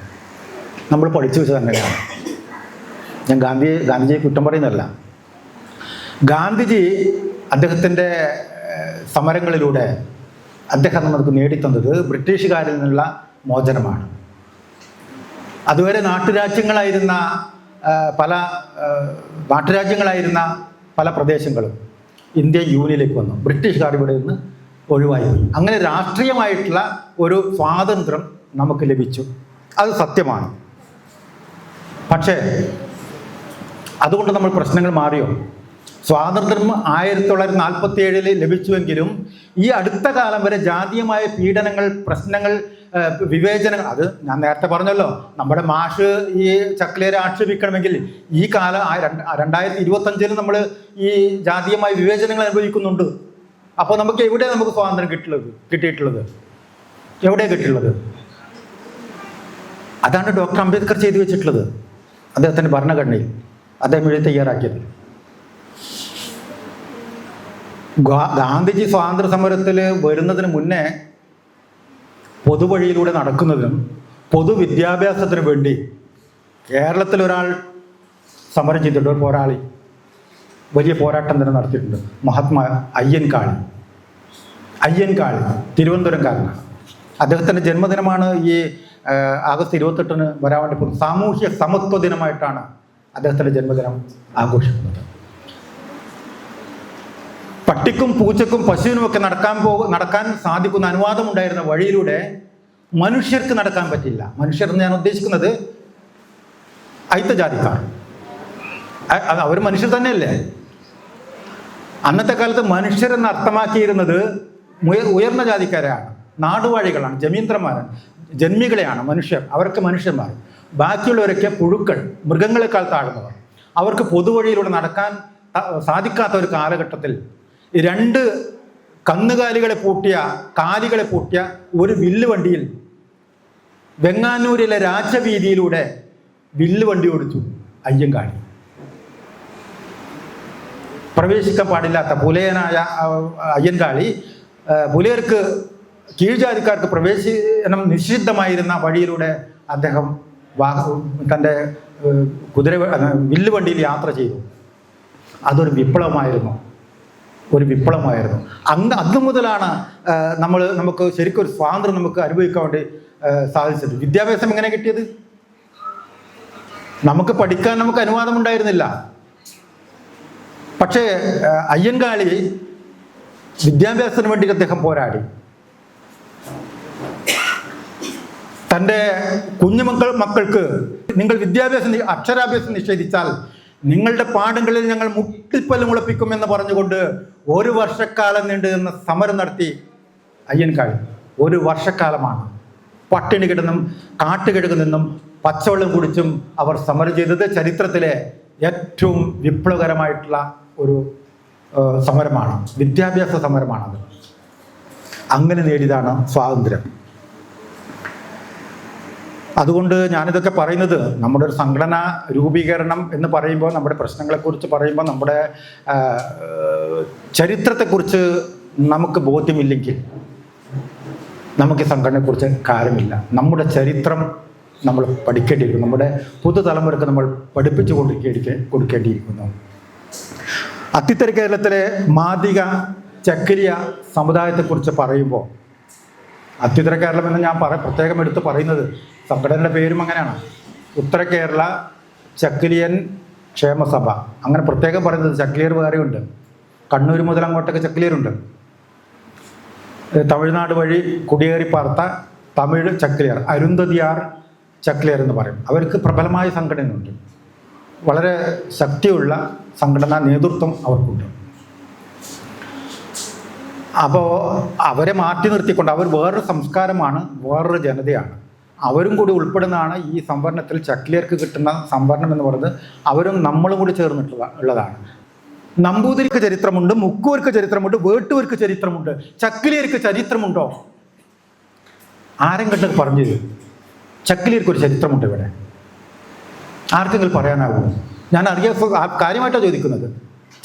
നമ്മൾ പഠിച്ചു വെച്ചത് അങ്ങനെയാണ്. ഞാൻ ഗാന്ധിജിയെ കുറ്റം പറയുന്നതല്ല. ഗാന്ധിജി അദ്ദേഹത്തിൻ്റെ സമരങ്ങളിലൂടെ അദ്ദേഹം നമുക്ക് നേടിത്തന്നത് ബ്രിട്ടീഷുകാരിൽ നിന്നുള്ള മോചനമാണ്. അതുവരെ നാട്ടുരാജ്യങ്ങളായിരുന്ന പല പ്രദേശങ്ങളും ഇന്ത്യൻ യൂണിയനിലേക്ക് വന്നു. ബ്രിട്ടീഷുകാർ ഇവിടെ നിന്ന് ഒഴിവായിപ്പോയി. അങ്ങനെ രാഷ്ട്രീയമായിട്ടുള്ള ഒരു സ്വാതന്ത്ര്യം നമുക്ക് ലഭിച്ചു. അത് സത്യമാണ്. പക്ഷേ അതുകൊണ്ട് നമ്മൾ പ്രശ്നങ്ങൾ മാറിയോ? സ്വാതന്ത്ര്യം 1947 ലഭിച്ചുവെങ്കിലും ഈ അടുത്ത കാലം വരെ ജാതീയമായ പീഡനങ്ങൾ, പ്രശ്നങ്ങൾ, വിവേചനങ്ങൾ, അത് ഞാൻ നേരത്തെ പറഞ്ഞല്ലോ, നമ്മുടെ മാഷ് ഈ ചക്ലിയരെ ആക്ഷേപിക്കണമെങ്കിൽ ഈ കാലം 2025 നമ്മൾ ഈ ജാതീയമായ വിവേചനങ്ങൾ അനുഭവിക്കുന്നുണ്ട്. അപ്പോൾ നമുക്ക് സ്വാതന്ത്ര്യം കിട്ടിയിട്ടുള്ളത് എവിടെ കിട്ടിയിട്ടുള്ളത്? അതാണ് ഡോക്ടർ അംബേദ്കർ ചെയ്തു വെച്ചിട്ടുള്ളത് അദ്ദേഹത്തിൻ്റെ ഭരണഘടനയിൽ, അദ്ദേഹം എഴുതി തയ്യാറാക്കിയത്. ഗാന്ധിജി സ്വാതന്ത്ര്യ സമരത്തിൽ വരുന്നതിന് മുന്നേ പൊതുവഴിയിലൂടെ നടക്കുന്നതിനും പൊതുവിദ്യാഭ്യാസത്തിന് വേണ്ടി കേരളത്തിൽ ഒരാൾ സമരം ചെയ്തിട്ടുണ്ട്, ഒരു പോരാളി, വലിയ പോരാട്ടം തന്നെ നടത്തിയിട്ടുണ്ട്. മഹാത്മാ അയ്യൻകാളി, തിരുവനന്തപുരംകാരനാണ്. അദ്ദേഹത്തിൻ്റെ ജന്മദിനമാണ് ഈ ആഗസ്റ്റ് 28 വരാൻ വേണ്ടി പോകുന്നത്. സാമൂഹ്യ സമത്വ ദിനമായിട്ടാണ് അദ്ദേഹത്തിൻ്റെ ജന്മദിനം ആഘോഷിക്കുന്നത്. പട്ടിക്കും പൂച്ചക്കും പശുവിനുമൊക്കെ നടക്കാൻ സാധിക്കുന്ന അനുവാദമുണ്ടായിരുന്ന വഴിയിലൂടെ മനുഷ്യർക്ക് നടക്കാൻ പറ്റില്ല. മനുഷ്യർ എന്ന് ഞാൻ ഉദ്ദേശിക്കുന്നത് അയിത്തജാതിക്കാർ. അവർ മനുഷ്യർ തന്നെയല്ലേ? അന്നത്തെ കാലത്ത് മനുഷ്യരെന്ന് അർത്ഥമാക്കിയിരുന്നത് ഉയർന്ന ജാതിക്കാരെയാണ്, നാടുവാഴികളാണ്, ജന്മികളെയാണ് മനുഷ്യർ. അവർക്ക് മനുഷ്യന്മാർ. ബാക്കിയുള്ളവരൊക്കെ പുഴുക്കൾ, മൃഗങ്ങളെക്കാൾ താഴ്ന്നവർ. അവർക്ക് പൊതുവഴിയിലൂടെ നടക്കാൻ സാധിക്കാത്ത ഒരു കാലഘട്ടത്തിൽ 2 കന്നുകാലികളെ പൂട്ടിയ ഒരു വില്ലുവണ്ടിയിൽ വെങ്ങാനൂരിലെ രാജവീതിയിലൂടെ വില്ലുവണ്ടി ഓടിച്ചു അയ്യങ്കാളി. പ്രവേശിക്കാൻ പാടില്ലാത്ത പുലയനായ അയ്യൻകാളി, പുലയർക്ക്, കീഴ്ജാതിക്കാർക്ക് പ്രവേശനം നിഷിദ്ധമായിരുന്ന വഴിയിലൂടെ അദ്ദേഹം തൻ്റെ വില്ലുവണ്ടിയിൽ യാത്ര ചെയ്തു. അതൊരു വിപ്ലവമായിരുന്നു. അന്ന് മുതലാണ് നമുക്ക് ശരിക്കും ഒരു സ്വാതന്ത്ര്യം നമുക്ക് അനുഭവിക്കാൻ വേണ്ടി സാധിച്ചത്. വിദ്യാഭ്യാസം എങ്ങനെ കിട്ടിയത്? നമുക്ക് പഠിക്കാൻ അനുവാദം ഉണ്ടായിരുന്നില്ല. പക്ഷേ അയ്യൻകാളി വിദ്യാഭ്യാസത്തിന് വേണ്ടി അദ്ദേഹം പോരാടി. തൻ്റെ മക്കൾക്ക് നിങ്ങൾ അക്ഷരാഭ്യാസം നിഷേധിച്ചാൽ നിങ്ങളുടെ പാടങ്ങളിൽ ഞങ്ങൾ മുട്ടിപ്പല്ല് മുളപ്പിക്കുമെന്ന് പറഞ്ഞുകൊണ്ട് 1 വർഷക്കാലം നീണ്ടുനിന്ന സമരം നടത്തി അയ്യൻകാളി. 1 വർഷക്കാലമാണ് പട്ടിണി കിടന്നും കാട്ടുകിഴക്ക് നിന്നും പച്ചവെള്ളം കുടിച്ചും അവർ സമരം ചെയ്തത്. ചരിത്രത്തിലെ ഏറ്റവും വിപ്ലവകരമായിട്ടുള്ള ഒരു സമരമാണ്, വിദ്യാഭ്യാസ സമരമാണത്. അങ്ങനെ നേടിയതാണ് സ്വാതന്ത്ര്യം. അതുകൊണ്ട് ഞാനിതൊക്കെ പറയുന്നത്, നമ്മുടെ ഒരു സംഘടന രൂപീകരണം എന്ന് പറയുമ്പോൾ, നമ്മുടെ പ്രശ്നങ്ങളെക്കുറിച്ച് പറയുമ്പോൾ, നമ്മുടെ ചരിത്രത്തെക്കുറിച്ച് നമുക്ക് ബോധ്യമില്ലെങ്കിൽ നമുക്ക് സംഘടനയെക്കുറിച്ച് കാര്യമില്ല. നമ്മുടെ ചരിത്രം നമ്മൾ പഠിക്കേണ്ടിയിരിക്കുന്നു. നമ്മുടെ പുതുതലമുറക്ക് നമ്മൾ പഠിപ്പിച്ചു കൊടുക്കേണ്ടിയിരിക്കുന്നു. അത്തിത്തര കേരളത്തിലെ മാദിക ചക്കിലിയ സമുദായത്തെക്കുറിച്ച് പറയുമ്പോൾ, അത്യുത്തര കേരളം എന്ന് ഞാൻ പ്രത്യേകം എടുത്ത് പറയുന്നത്, സംഘടനയുടെ പേരും അങ്ങനെയാണ്, ഉത്തര കേരള ചക്കിലിയൻ ക്ഷേമസഭ. അങ്ങനെ പ്രത്യേകം പറയുന്നത്. ചക്കിലിയർ വേറെയുണ്ട്, കണ്ണൂർ മുതൽ അങ്ങോട്ടൊക്കെ ചക്കിലിയരുണ്ട്. തമിഴ്നാട് വഴി കുടിയേറി പാർത്ത തമിഴ് ചക്കിലിയർ, അരുന്ധതിയാർ ചക്കിലിയർ എന്ന് പറയും. അവർക്ക് പ്രബലമായ സംഘടനയുണ്ട്, വളരെ ശക്തിയുള്ള സംഘടനാ നേതൃത്വം അവർക്കുണ്ട്. അപ്പോൾ അവരെ മാറ്റി നിർത്തിക്കൊണ്ട്, അവർ വേറൊരു സംസ്കാരമാണ്, വേറൊരു ജനതയാണ്, അവരും കൂടി ഉൾപ്പെടുന്നതാണ് ഈ സംവരണത്തിൽ. ചക്കിലിയർക്ക് കിട്ടുന്ന സംവരണം എന്ന് പറയുന്നത് അവരും നമ്മളും കൂടി ചേർന്നിട്ടുള്ളതാണ്. നമ്പൂതിരിക്ക് ചരിത്രമുണ്ട്, മുക്കൂർക്ക് ചരിത്രമുണ്ട്, വേട്ടൂർക്ക് ചരിത്രമുണ്ട്. ചക്കിലിയർക്ക് ചരിത്രമുണ്ടോ? ആരെങ്കിലും പറഞ്ഞു തരും ചക്കിലിയർക്ക് ഒരു ചരിത്രമുണ്ട് ഇവിടെ? ആർക്കെങ്കിലും പറയാനാകുമോ? ഞാൻ കാര്യമായിട്ടാണ് ചോദിക്കുന്നത്.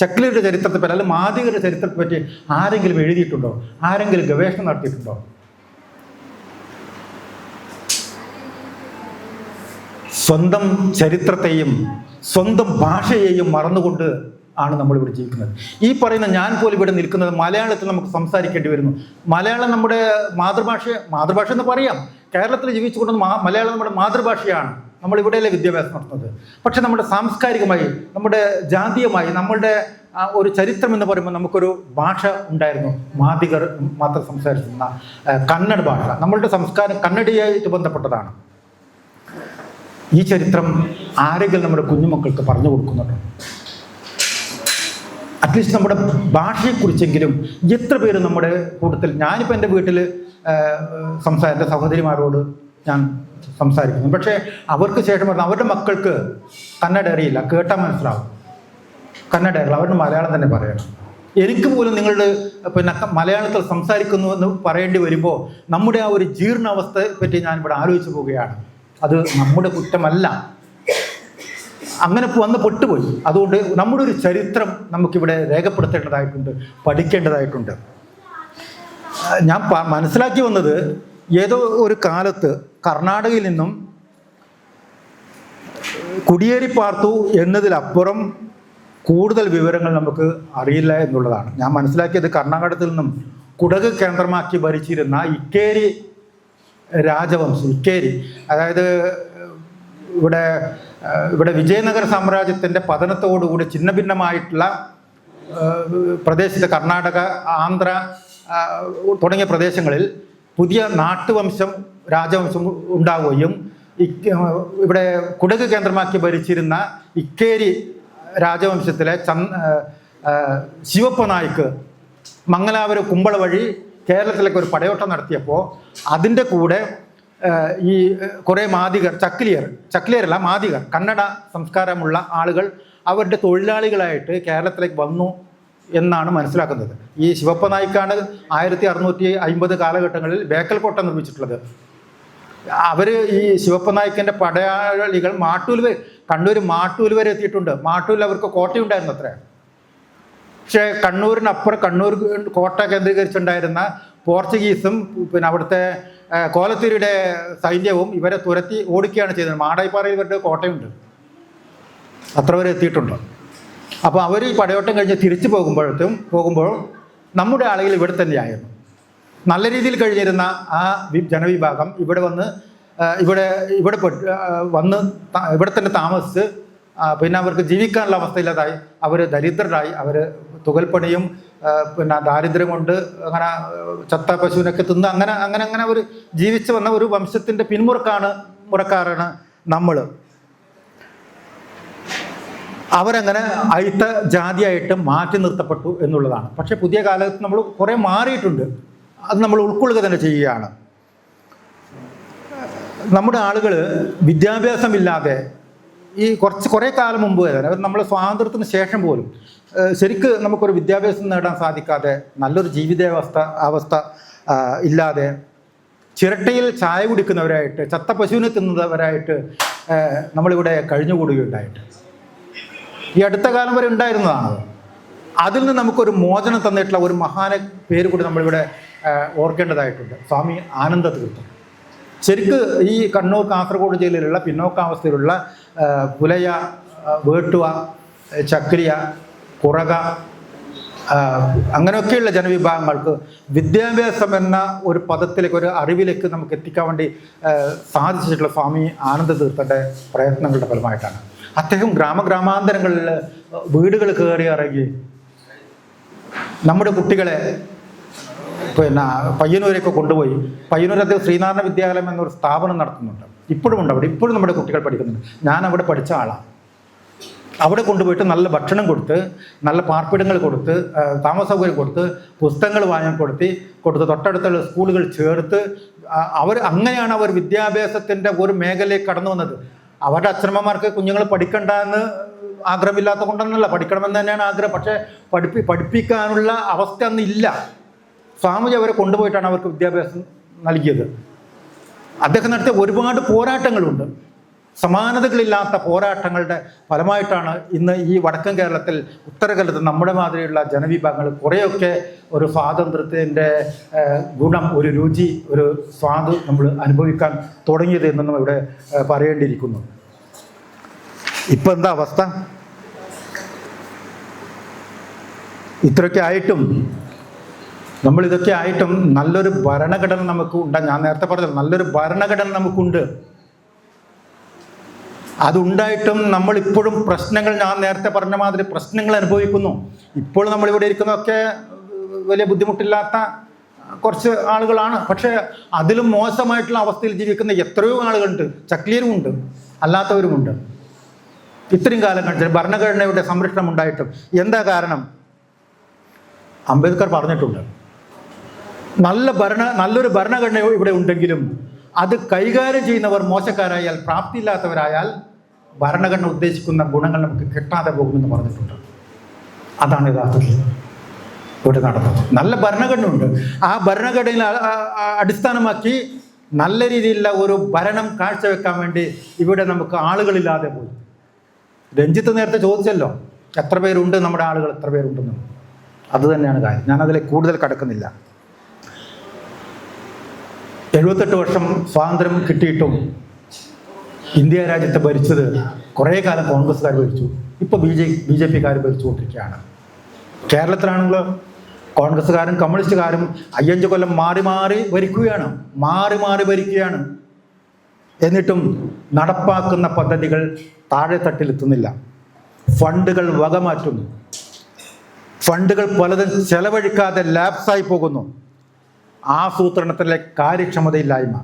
ചക്കിലിയുടെ ചരിത്രത്തെ പറ്റി അല്ലെങ്കിൽ മാദികരുടെ ചരിത്രത്തെ പറ്റി ആരെങ്കിലും എഴുതിയിട്ടുണ്ടോ? ആരെങ്കിലും ഗവേഷണം നടത്തിയിട്ടുണ്ടോ? സ്വന്തം ചരിത്രത്തെയും സ്വന്തം ഭാഷയെയും മറന്നുകൊണ്ട് ആണ് നമ്മളിവിടെ ജീവിക്കുന്നത്. ഈ പറയുന്ന ഞാൻ പോലും ഇവിടെ നിൽക്കുന്നത് മലയാളത്തിൽ നമുക്ക് സംസാരിക്കേണ്ടി വരുന്നു. മലയാളം നമ്മുടെ മാതൃഭാഷ എന്ന് പറയാം. കേരളത്തിൽ ജീവിച്ചുകൊണ്ട് മലയാളം നമ്മുടെ മാതൃഭാഷയാണ്. നമ്മൾ ഇവിടെയല്ലേ വിദ്യാഭ്യാസം നടത്തുന്നത്. പക്ഷെ നമ്മുടെ സാംസ്കാരികമായി, നമ്മുടെ ജാതീയമായി, നമ്മളുടെ ഒരു ചരിത്രം എന്ന് പറയുമ്പോൾ നമുക്കൊരു ഭാഷ ഉണ്ടായിരുന്നു. മാദികർ മാത്രം സംസാരിക്കുന്ന കന്നഡ ഭാഷ നമ്മളുടെ സംസ്കാരം കന്നഡയായിട്ട് ബന്ധപ്പെട്ടതാണ്. ഈ ചരിത്രം ആരെങ്കിലും നമ്മുടെ കുഞ്ഞുമക്കൾക്ക് പറഞ്ഞു കൊടുക്കുന്നുണ്ടോ? അറ്റ്ലീസ്റ്റ് നമ്മുടെ ഭാഷയെക്കുറിച്ചെങ്കിലും എത്ര പേര് നമ്മുടെ കൂട്ടത്തിൽ, ഞാനിപ്പോൾ എൻ്റെ വീട്ടിൽ എൻ്റെ സഹോദരിമാരോട് ഞാൻ സംസാരിക്കുന്നു. പക്ഷേ അവർക്ക് ശേഷം പറഞ്ഞാൽ അവരുടെ മക്കൾക്ക് കന്നഡ അറിയില്ല, കേട്ടാൽ മനസ്സിലാവും. കന്നഡ അറിയില്ല, അവരുടെ മലയാളം തന്നെ പറയണം. എനിക്ക് പോലും നിങ്ങളുടെ മലയാളത്തിൽ സംസാരിക്കുന്നു എന്ന് പറയേണ്ടി വരുമ്പോൾ നമ്മുടെ ആ ഒരു ജീർണാവസ്ഥയെ പറ്റി ഞാൻ ഇവിടെ ആലോചിച്ചു പോവുകയാണ്. അത് നമ്മുടെ കുറ്റമല്ല, അങ്ങനെ വന്ന് പെട്ടുപോയി. അതുകൊണ്ട് നമ്മുടെ ഒരു ചരിത്രം നമുക്കിവിടെ രേഖപ്പെടുത്തേണ്ടതായിട്ടുണ്ട്, പഠിക്കേണ്ടതായിട്ടുണ്ട്. ഞാൻ മനസ്സിലാക്കി വന്നത്, ഏതോ ഒരു കാലത്ത് കർണാടകയിൽ നിന്നും കുടിയേറി പാർത്തു എന്നതിലപ്പുറം കൂടുതൽ വിവരങ്ങൾ നമുക്ക് അറിയില്ല എന്നുള്ളതാണ്. ഞാൻ മനസ്സിലാക്കിയത് കർണാടകത്തിൽ നിന്നും കുടക് കേന്ദ്രമാക്കി ഭരിച്ചിരുന്ന ഇക്കേരി രാജവംശം, അതായത് ഇവിടെ വിജയനഗര സാമ്രാജ്യത്തിൻ്റെ പതനത്തോടുകൂടി ഛിന്ന ഭിന്നമായിട്ടുള്ള പ്രദേശത്ത് കർണാടക, ആന്ധ്ര തുടങ്ങിയ പ്രദേശങ്ങളിൽ പുതിയ രാജവംശം ഉണ്ടാവുകയും ഇവിടെ കുടക് കേന്ദ്രമാക്കി ഭരിച്ചിരുന്ന ഇക്കേരി രാജവംശത്തിലെ ശിവപ്പ നായിക്ക് മംഗലാപുരം കുമ്പള വഴി കേരളത്തിലേക്ക് ഒരു പടയോട്ടം നടത്തിയപ്പോൾ അതിൻ്റെ കൂടെ ഈ കുറേ മാദികർ, ചക്കിലിയരല്ല മാദികർ, കന്നഡ സംസ്കാരമുള്ള ആളുകൾ അവരുടെ തൊഴിലാളികളായിട്ട് കേരളത്തിലേക്ക് വന്നു എന്നാണ് മനസ്സിലാക്കുന്നത്. ഈ ശിവപ്പ നായിക്കാണ് 1650 കാലഘട്ടങ്ങളിൽ ബേക്കൽ കോട്ട നിർമ്മിച്ചിട്ടുള്ളത്. അവർ ഈ ശിവപ്പ നായിക്കൻ്റെ പടയാളികൾ കണ്ണൂർ മാട്ടൂൽ വരെ എത്തിയിട്ടുണ്ട്. മാട്ടൂരിൽ അവർക്ക് കോട്ടയുണ്ടായിരുന്നു അത്ര. പക്ഷേ കണ്ണൂരിനപ്പുറം കണ്ണൂർ കോട്ട കേന്ദ്രീകരിച്ചുണ്ടായിരുന്ന പോർച്ചുഗീസും അവിടുത്തെ കോലത്തിരിയുടെ സൈന്യവും ഇവരെ തുരത്തി ഓടിക്കുകയാണ് ചെയ്തത്. മാടായിപ്പാറയിൽ ഇവരുടെ കോട്ടയുണ്ട്, അത്ര വരെ എത്തിയിട്ടുണ്ട്. അപ്പോൾ അവർ ഈ പടയോട്ടം കഴിഞ്ഞ് തിരിച്ചു പോകുമ്പോൾ നമ്മുടെ ആളുകൾ ഇവിടെ തന്നെയായിരുന്നു. നല്ല രീതിയിൽ കഴിഞ്ഞിരുന്ന ആ ജനവിഭാഗം ഇവിടെ തന്നെ താമസിച്ച് പിന്നെ അവർക്ക് ജീവിക്കാനുള്ള അവസ്ഥയില്ലാതായി. അവർ ദരിദ്രരായി. അവർ തുകൽപ്പണിയും ദാരിദ്ര്യം കൊണ്ട് അങ്ങനെ ചത്ത പശുവിനൊക്കെ തിന്ന് അങ്ങനെ അവർ ജീവിച്ചു വന്ന ഒരു വംശത്തിൻ്റെ മുറക്കാരാണ് നമ്മൾ. അവരങ്ങനെ അയിത്ത ജാതിയായിട്ട് മാറ്റി നിർത്തപ്പെട്ടു എന്നുള്ളതാണ്. പക്ഷേ പുതിയ കാലത്ത് നമ്മൾ കുറേ മാറിയിട്ടുണ്ട്. അത് നമ്മൾ ഉൾക്കൊള്ളുക തന്നെ ചെയ്യുകയാണ്. നമ്മുടെ ആളുകൾ വിദ്യാഭ്യാസമില്ലാതെ ഈ കുറേ കാലം മുമ്പ് തന്നെ, നമ്മൾ സ്വാതന്ത്ര്യത്തിന് ശേഷം പോലും ശരിക്ക് നമുക്കൊരു വിദ്യാഭ്യാസം നേടാൻ സാധിക്കാതെ, നല്ലൊരു അവസ്ഥ ഇല്ലാതെ, ചിരട്ടയിൽ ചായ കുടിക്കുന്നവരായിട്ട്, ചത്ത പശുവിനെ തിന്നുന്നവരായിട്ട് നമ്മളിവിടെ കഴിഞ്ഞുകൂടുകയുണ്ടായിട്ട് ഈ അടുത്ത കാലം വരെ ഉണ്ടായിരുന്നതാണ്. അതിൽ നിന്ന് നമുക്കൊരു മോചനം തന്നിട്ടുള്ള ഒരു മഹാനെ പേര് കൂടി നമ്മളിവിടെ ഓർക്കേണ്ടതായിട്ടുണ്ട്. സ്വാമി ആനന്ദ തീർത്ഥം. ശരിക്ക് ഈ കണ്ണൂർ കാസർഗോഡ് ജില്ലയിലുള്ള പിന്നോക്കാവസ്ഥയിലുള്ള പുലയ, വേട്ടുവ, ചക്രിയ, കുറക അങ്ങനെയൊക്കെയുള്ള ജനവിഭാഗങ്ങൾക്ക് വിദ്യാഭ്യാസം എന്ന ഒരു പദത്തിലേക്ക്, ഒരു അറിവിലേക്ക് നമുക്ക് എത്തിക്കാൻ വേണ്ടി സാധിച്ചിട്ടുള്ള സ്വാമി ആനന്ദ തീർത്ഥൻ്റെ പ്രയത്നങ്ങളുടെ ഫലമായിട്ടാണ്. അദ്ദേഹം ഗ്രാമാന്തരങ്ങളിൽ വീടുകൾ കയറി ഇറങ്ങി നമ്മുടെ കുട്ടികളെ പയ്യന്നൂരൊക്കെ കൊണ്ടുപോയി. പയ്യന്നൂർ അദ്ദേഹം ശ്രീനാരായണ വിദ്യാലയം എന്നൊരു സ്ഥാപനം നടത്തുന്നുണ്ട്. ഇപ്പോഴും ഉണ്ട് അവിടെ. ഇപ്പോഴും നമ്മുടെ കുട്ടികൾ പഠിക്കുന്നുണ്ട്. ഞാൻ അവിടെ പഠിച്ച ആളാണ്. അവിടെ കൊണ്ടുപോയിട്ട് നല്ല ഭക്ഷണം കൊടുത്ത്, നല്ല പാർപ്പിടങ്ങൾ കൊടുത്ത്, താമസ സൗകര്യം കൊടുത്ത്, പുസ്തകങ്ങൾ വാങ്ങിക്കൊടുത്ത് തൊട്ടടുത്തുള്ള സ്കൂളുകൾ ചേർത്ത് അങ്ങനെയാണ് അവർ വിദ്യാഭ്യാസത്തിൻ്റെ ഒരു മേഖലയിൽ കടന്നു വന്നത്. അവരുടെ അച്ഛനമ്മമാർക്ക് കുഞ്ഞുങ്ങൾ പഠിക്കണ്ട എന്ന് ആഗ്രഹമില്ലാത്ത കൊണ്ടൊന്നല്ല, പഠിക്കണമെന്ന് തന്നെയാണ് ആഗ്രഹം. പക്ഷേ പഠിപ്പിക്കാനുള്ള അവസ്ഥ അന്ന് ഇല്ല. സ്വാമിജി അവരെ കൊണ്ടുപോയിട്ടാണ് അവർക്ക് വിദ്യാഭ്യാസം നൽകിയത്. അദ്ദേഹം നടത്തിയ ഒരുപാട് പോരാട്ടങ്ങളുണ്ട്. സമാനതകളില്ലാത്ത പോരാട്ടങ്ങളുടെ ഫലമായിട്ടാണ് ഇന്ന് ഈ വടക്കൻ കേരളത്തിൽ, ഉത്തര കേരളത്തിൽ നമ്മുടെ മാതിരിയുള്ള ജനവിഭാഗങ്ങൾ കുറേയൊക്കെ ഒരു സ്വാതന്ത്ര്യത്തിൻ്റെ ഗുണം, ഒരു രുചി, ഒരു സ്വാദ് നമ്മൾ അനുഭവിക്കാൻ തുടങ്ങിയത് എന്നൊന്നും ഇവിടെ പറയേണ്ടിയിരിക്കുന്നു. ഇപ്പം എന്താ അവസ്ഥ? ഇത്രയൊക്കെ ആയിട്ടും, നമ്മളിതൊക്കെ ആയിട്ടും നല്ലൊരു ഭരണഘടന നമുക്ക് ഉണ്ട്. ഞാൻ നേരത്തെ പറഞ്ഞത് നല്ലൊരു ഭരണഘടന നമുക്കുണ്ട്. അതുണ്ടായിട്ടും നമ്മളിപ്പോഴും പ്രശ്നങ്ങൾ, ഞാൻ നേരത്തെ പറഞ്ഞ മാതിരി പ്രശ്നങ്ങൾ അനുഭവിക്കുന്നു. ഇപ്പോൾ നമ്മളിവിടെ ഇരിക്കുന്നതൊക്കെ വലിയ ബുദ്ധിമുട്ടില്ലാത്ത കുറച്ച് ആളുകളാണ്. പക്ഷേ അതിലും മോശമായിട്ടുള്ള അവസ്ഥയിൽ ജീവിക്കുന്ന എത്രയോ ആളുകളുണ്ട്. ചക്ലിയരുമുണ്ട്, അല്ലാത്തവരുമുണ്ട്. ഇത്രയും കാലം കഴിഞ്ഞാൽ ഭരണഘടനയുടെ സംരക്ഷണം ഉണ്ടായിട്ടും എന്താ കാരണം? അംബേദ്കർ പറഞ്ഞിട്ടുണ്ട്, നല്ലൊരു ഭരണഘടന ഇവിടെ ഉണ്ടെങ്കിലും അത് കൈകാര്യം ചെയ്യുന്നവർ മോശക്കാരായാൽ, പ്രാപ്തിയില്ലാത്തവരായാൽ ഭരണഘടന ഉദ്ദേശിക്കുന്ന ഗുണങ്ങൾ നമുക്ക് കിട്ടാതെ പോകുമെന്ന് പറഞ്ഞിട്ടുണ്ട്. അതാണ് യഥാർത്ഥത്തിൽ ഇവിടെ നടന്നത്. നല്ല ഭരണഘടനയുണ്ട്. ആ ഭരണഘടനയെ അടിസ്ഥാനമാക്കി നല്ല രീതിയിലുള്ള ഒരു ഭരണം കാഴ്ചവെക്കാൻ വേണ്ടി ഇവിടെ നമുക്ക് ആളുകളില്ലാതെ പോയി. രഞ്ജിത്ത് നേരത്തെ ചോദിച്ചല്ലോ, എത്ര പേരുണ്ട് നമ്മുടെ ആളുകൾ, എത്ര പേരുണ്ടെന്ന്. അത് തന്നെയാണ് കാര്യം. ഞാനതിൽ കൂടുതൽ കടക്കുന്നില്ല. 78 വർഷം സ്വാതന്ത്ര്യം കിട്ടിയിട്ടും ഇന്ത്യ രാജ്യത്തെ ഭരിച്ചത് കുറേ കാലം കോൺഗ്രസ്സുകാർ ഭരിച്ചു. ഇപ്പോൾ ബി ജെ പിക്കാർ ഭരിച്ചുകൊണ്ടിരിക്കുകയാണ്. കേരളത്തിലാണെങ്കിലോ കോൺഗ്രസ്സുകാരും കമ്മ്യൂണിസ്റ്റുകാരും 5 കൊല്ലം മാറി മാറി ഭരിക്കുകയാണ്. എന്നിട്ടും നടപ്പാക്കുന്ന പദ്ധതികൾ താഴെത്തട്ടിലെത്തുന്നില്ല. ഫണ്ടുകൾ വകമാറ്റുന്നു. ഫണ്ടുകൾ പലതും ചെലവഴിക്കാതെ ലാപ്സായി പോകുന്നു. ആസൂത്രണത്തിലെ കാര്യക്ഷമതയില്ലായ്മ,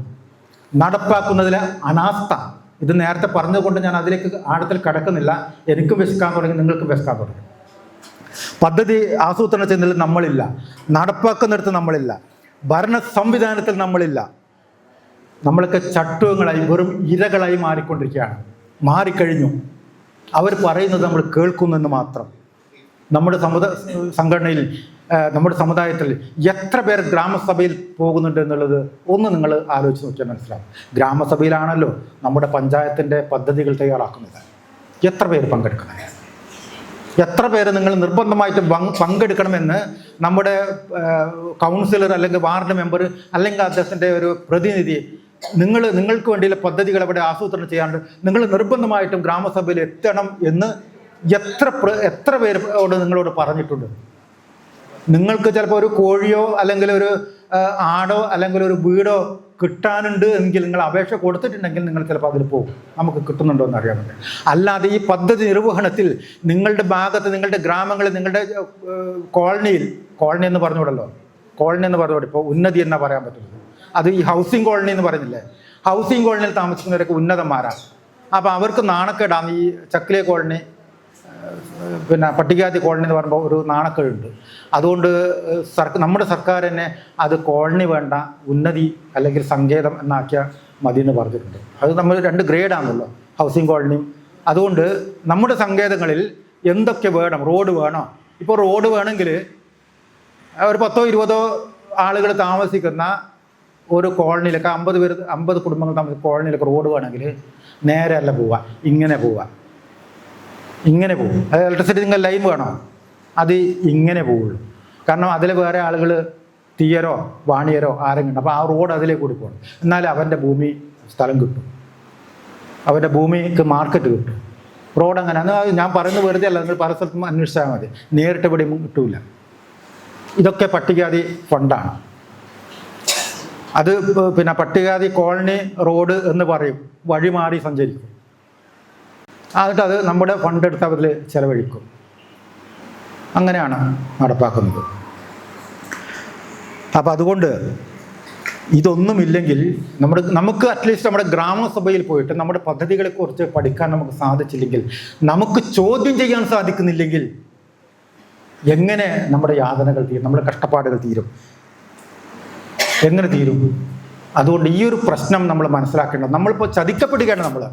നടപ്പാക്കുന്നതിലെ അനാസ്ഥ. ഇത് നേരത്തെ പറഞ്ഞതുകൊണ്ട് ഞാൻ അതിലേക്ക് ആഴത്തിൽ കടക്കുന്നില്ല. എനിക്കും വിശക്കാൻ തുടങ്ങി, നിങ്ങൾക്കും വിശക്കാൻ തുടങ്ങി. പദ്ധതി ആസൂത്രണം ചെയ്യുന്നതിൽ നമ്മളില്ല, നടപ്പാക്കുന്നിടത്ത് നമ്മളില്ല, ഭരണ സംവിധാനത്തിൽ നമ്മളില്ല. നമ്മളൊക്കെ ചട്ടുവങ്ങളായി, വെറും ഇരകളായി മാറിക്കഴിഞ്ഞു. അവർ പറയുന്നത് നമ്മൾ കേൾക്കുന്നെന്ന് മാത്രം. നമ്മുടെ സംഘടനയിൽ, നമ്മുടെ സമുദായത്തിൽ എത്ര പേർ ഗ്രാമസഭയിൽ പോകുന്നുണ്ട് എന്നുള്ളത് ഒന്ന് നിങ്ങൾ ആലോചിച്ച് നോക്കിയാൽ മനസ്സിലാവും. ഗ്രാമസഭയിലാണല്ലോ നമ്മുടെ പഞ്ചായത്തിൻ്റെ പദ്ധതികൾ തയ്യാറാക്കുന്നത്. എത്ര പേര് പങ്കെടുക്കുന്നത്? എത്ര പേര് നിങ്ങൾ നിർബന്ധമായിട്ട് പങ്കെടുക്കണമെന്ന് നമ്മുടെ കൗൺസിലർ അല്ലെങ്കിൽ വാർഡ് മെമ്പർ അല്ലെങ്കിൽ അദ്ദേഹത്തിൻ്റെ ഒരു പ്രതിനിധി നിങ്ങൾക്ക് വേണ്ടിയുള്ള പദ്ധതികൾ അവിടെ ആസൂത്രണം ചെയ്യാണ്ട് നിങ്ങൾ നിർബന്ധമായിട്ടും ഗ്രാമസഭയിൽ എത്തണം എന്ന് എത്ര പേരോട് നിങ്ങളോട് പറഞ്ഞിട്ടുണ്ട്? നിങ്ങൾക്ക് ചിലപ്പോൾ ഒരു കോഴിയോ അല്ലെങ്കിൽ ഒരു ആടോ അല്ലെങ്കിൽ ഒരു വീടോ കിട്ടാനുണ്ട് എങ്കിൽ നിങ്ങൾ അപേക്ഷ കൊടുത്തിട്ടുണ്ടെങ്കിൽ നിങ്ങൾ ചിലപ്പോൾ അതിൽ പോകും, നമുക്ക് കിട്ടുന്നുണ്ടോ എന്ന് അറിയാൻ വേണ്ടി. അല്ലാതെ ഈ പദ്ധതി നിർവഹണത്തിൽ നിങ്ങളുടെ ഭാഗത്ത്, നിങ്ങളുടെ ഗ്രാമങ്ങളിൽ, നിങ്ങളുടെ കോളനി എന്ന് പറഞ്ഞുകൂടല്ലോ, ഇപ്പോൾ ഉന്നതി എന്നാ പറയാൻ പറ്റുന്നത്. അത് ഈ ഹൗസിംഗ് കോളനി എന്ന് പറയുന്നില്ലേ, ഹൗസിംഗ് കോളനിയിൽ താമസിക്കുന്നവരൊക്കെ ഉന്നതന്മാരാണ്. അപ്പോൾ അവർക്ക് നാണക്കേടാണ്. ഈ ചക്കിലെ കോളനി, പിന്നെ പട്ടികജാതി കോളനി എന്ന് പറയുമ്പോൾ ഒരു നാണക്കേടുണ്ട്. അതുകൊണ്ട് നമ്മുടെ സർക്കാർ തന്നെ അത് കോളനി വേണ്ട, ഉന്നതി അല്ലെങ്കിൽ സങ്കേതം എന്നാക്കിയാൽ മതി എന്ന് പറഞ്ഞിട്ടുണ്ട്. അത് നമ്മൾ 2 ഗ്രേഡാണല്ലോ, ഹൗസിംഗ് കോളനിയും. അതുകൊണ്ട് നമ്മുടെ സങ്കേതങ്ങളിൽ എന്തൊക്കെ വേണം? റോഡ് വേണോ? ഇപ്പോൾ റോഡ് വേണമെങ്കിൽ ഒരു 10-20 ആളുകൾ താമസിക്കുന്ന ഒരു കോളനിയിലൊക്കെ 50 കുടുംബങ്ങൾ താമസിക്കുന്ന കോളനിയിലൊക്കെ റോഡ് വേണമെങ്കിൽ നേരെ അല്ല പോവുക, ഇങ്ങനെ പോകും. അത് ഇലക്ട്രിസിറ്റി നിങ്ങൾ ലൈൻ വേണോ? അത് ഇങ്ങനെ പോവുള്ളൂ. കാരണം അതിൽ വേറെ ആളുകൾ തീയരോ വാണിയരോ ആരെങ്കിലും, അപ്പോൾ ആ റോഡ് അതിലേക്ക് കൂടി പോകണം. എന്നാലും അവൻ്റെ സ്ഥലം കിട്ടും, അവൻ്റെ ഭൂമിക്ക് മാർക്കറ്റ് കിട്ടും. റോഡ് അങ്ങനെ. ഞാൻ പറയുന്നത് വെറുതെ അല്ല, നിങ്ങൾ പല സ്ഥലത്തും അന്വേഷിച്ചാൽ മതി. നേരിട്ട് ഇവിടെ കിട്ടൂല. ഇതൊക്കെ പട്ടികജാതി ഫണ്ടാണ്. അത് പിന്നെ പട്ടികജാതി കോളനി റോഡ് എന്ന് പറയും, വഴി മാറി സഞ്ചരിക്കും. എന്നിട്ട് അത് നമ്മുടെ ഫണ്ട് എടുത്ത് അതിൽ ചെലവഴിക്കും. അങ്ങനെയാണ് നടപ്പാക്കുന്നത്. അപ്പം അതുകൊണ്ട് ഇതൊന്നുമില്ലെങ്കിൽ നമുക്ക് അറ്റ്ലീസ്റ്റ് നമ്മുടെ ഗ്രാമസഭയിൽ പോയിട്ട് നമ്മുടെ പദ്ധതികളെക്കുറിച്ച് പഠിക്കാൻ നമുക്ക് സാധിച്ചില്ലെങ്കിൽ, നമുക്ക് ചോദ്യം ചെയ്യാൻ സാധിക്കുന്നില്ലെങ്കിൽ എങ്ങനെ നമ്മുടെ യാതനകൾ തീരും, നമ്മുടെ കഷ്ടപ്പാടുകൾ തീരും? എങ്ങനെ തീരും? അതുകൊണ്ട് ഈ ഒരു പ്രശ്നം നമ്മൾ മനസ്സിലാക്കേണ്ടത്. നമ്മളിപ്പോൾ ചതിക്കപ്പെടുകയാണ്.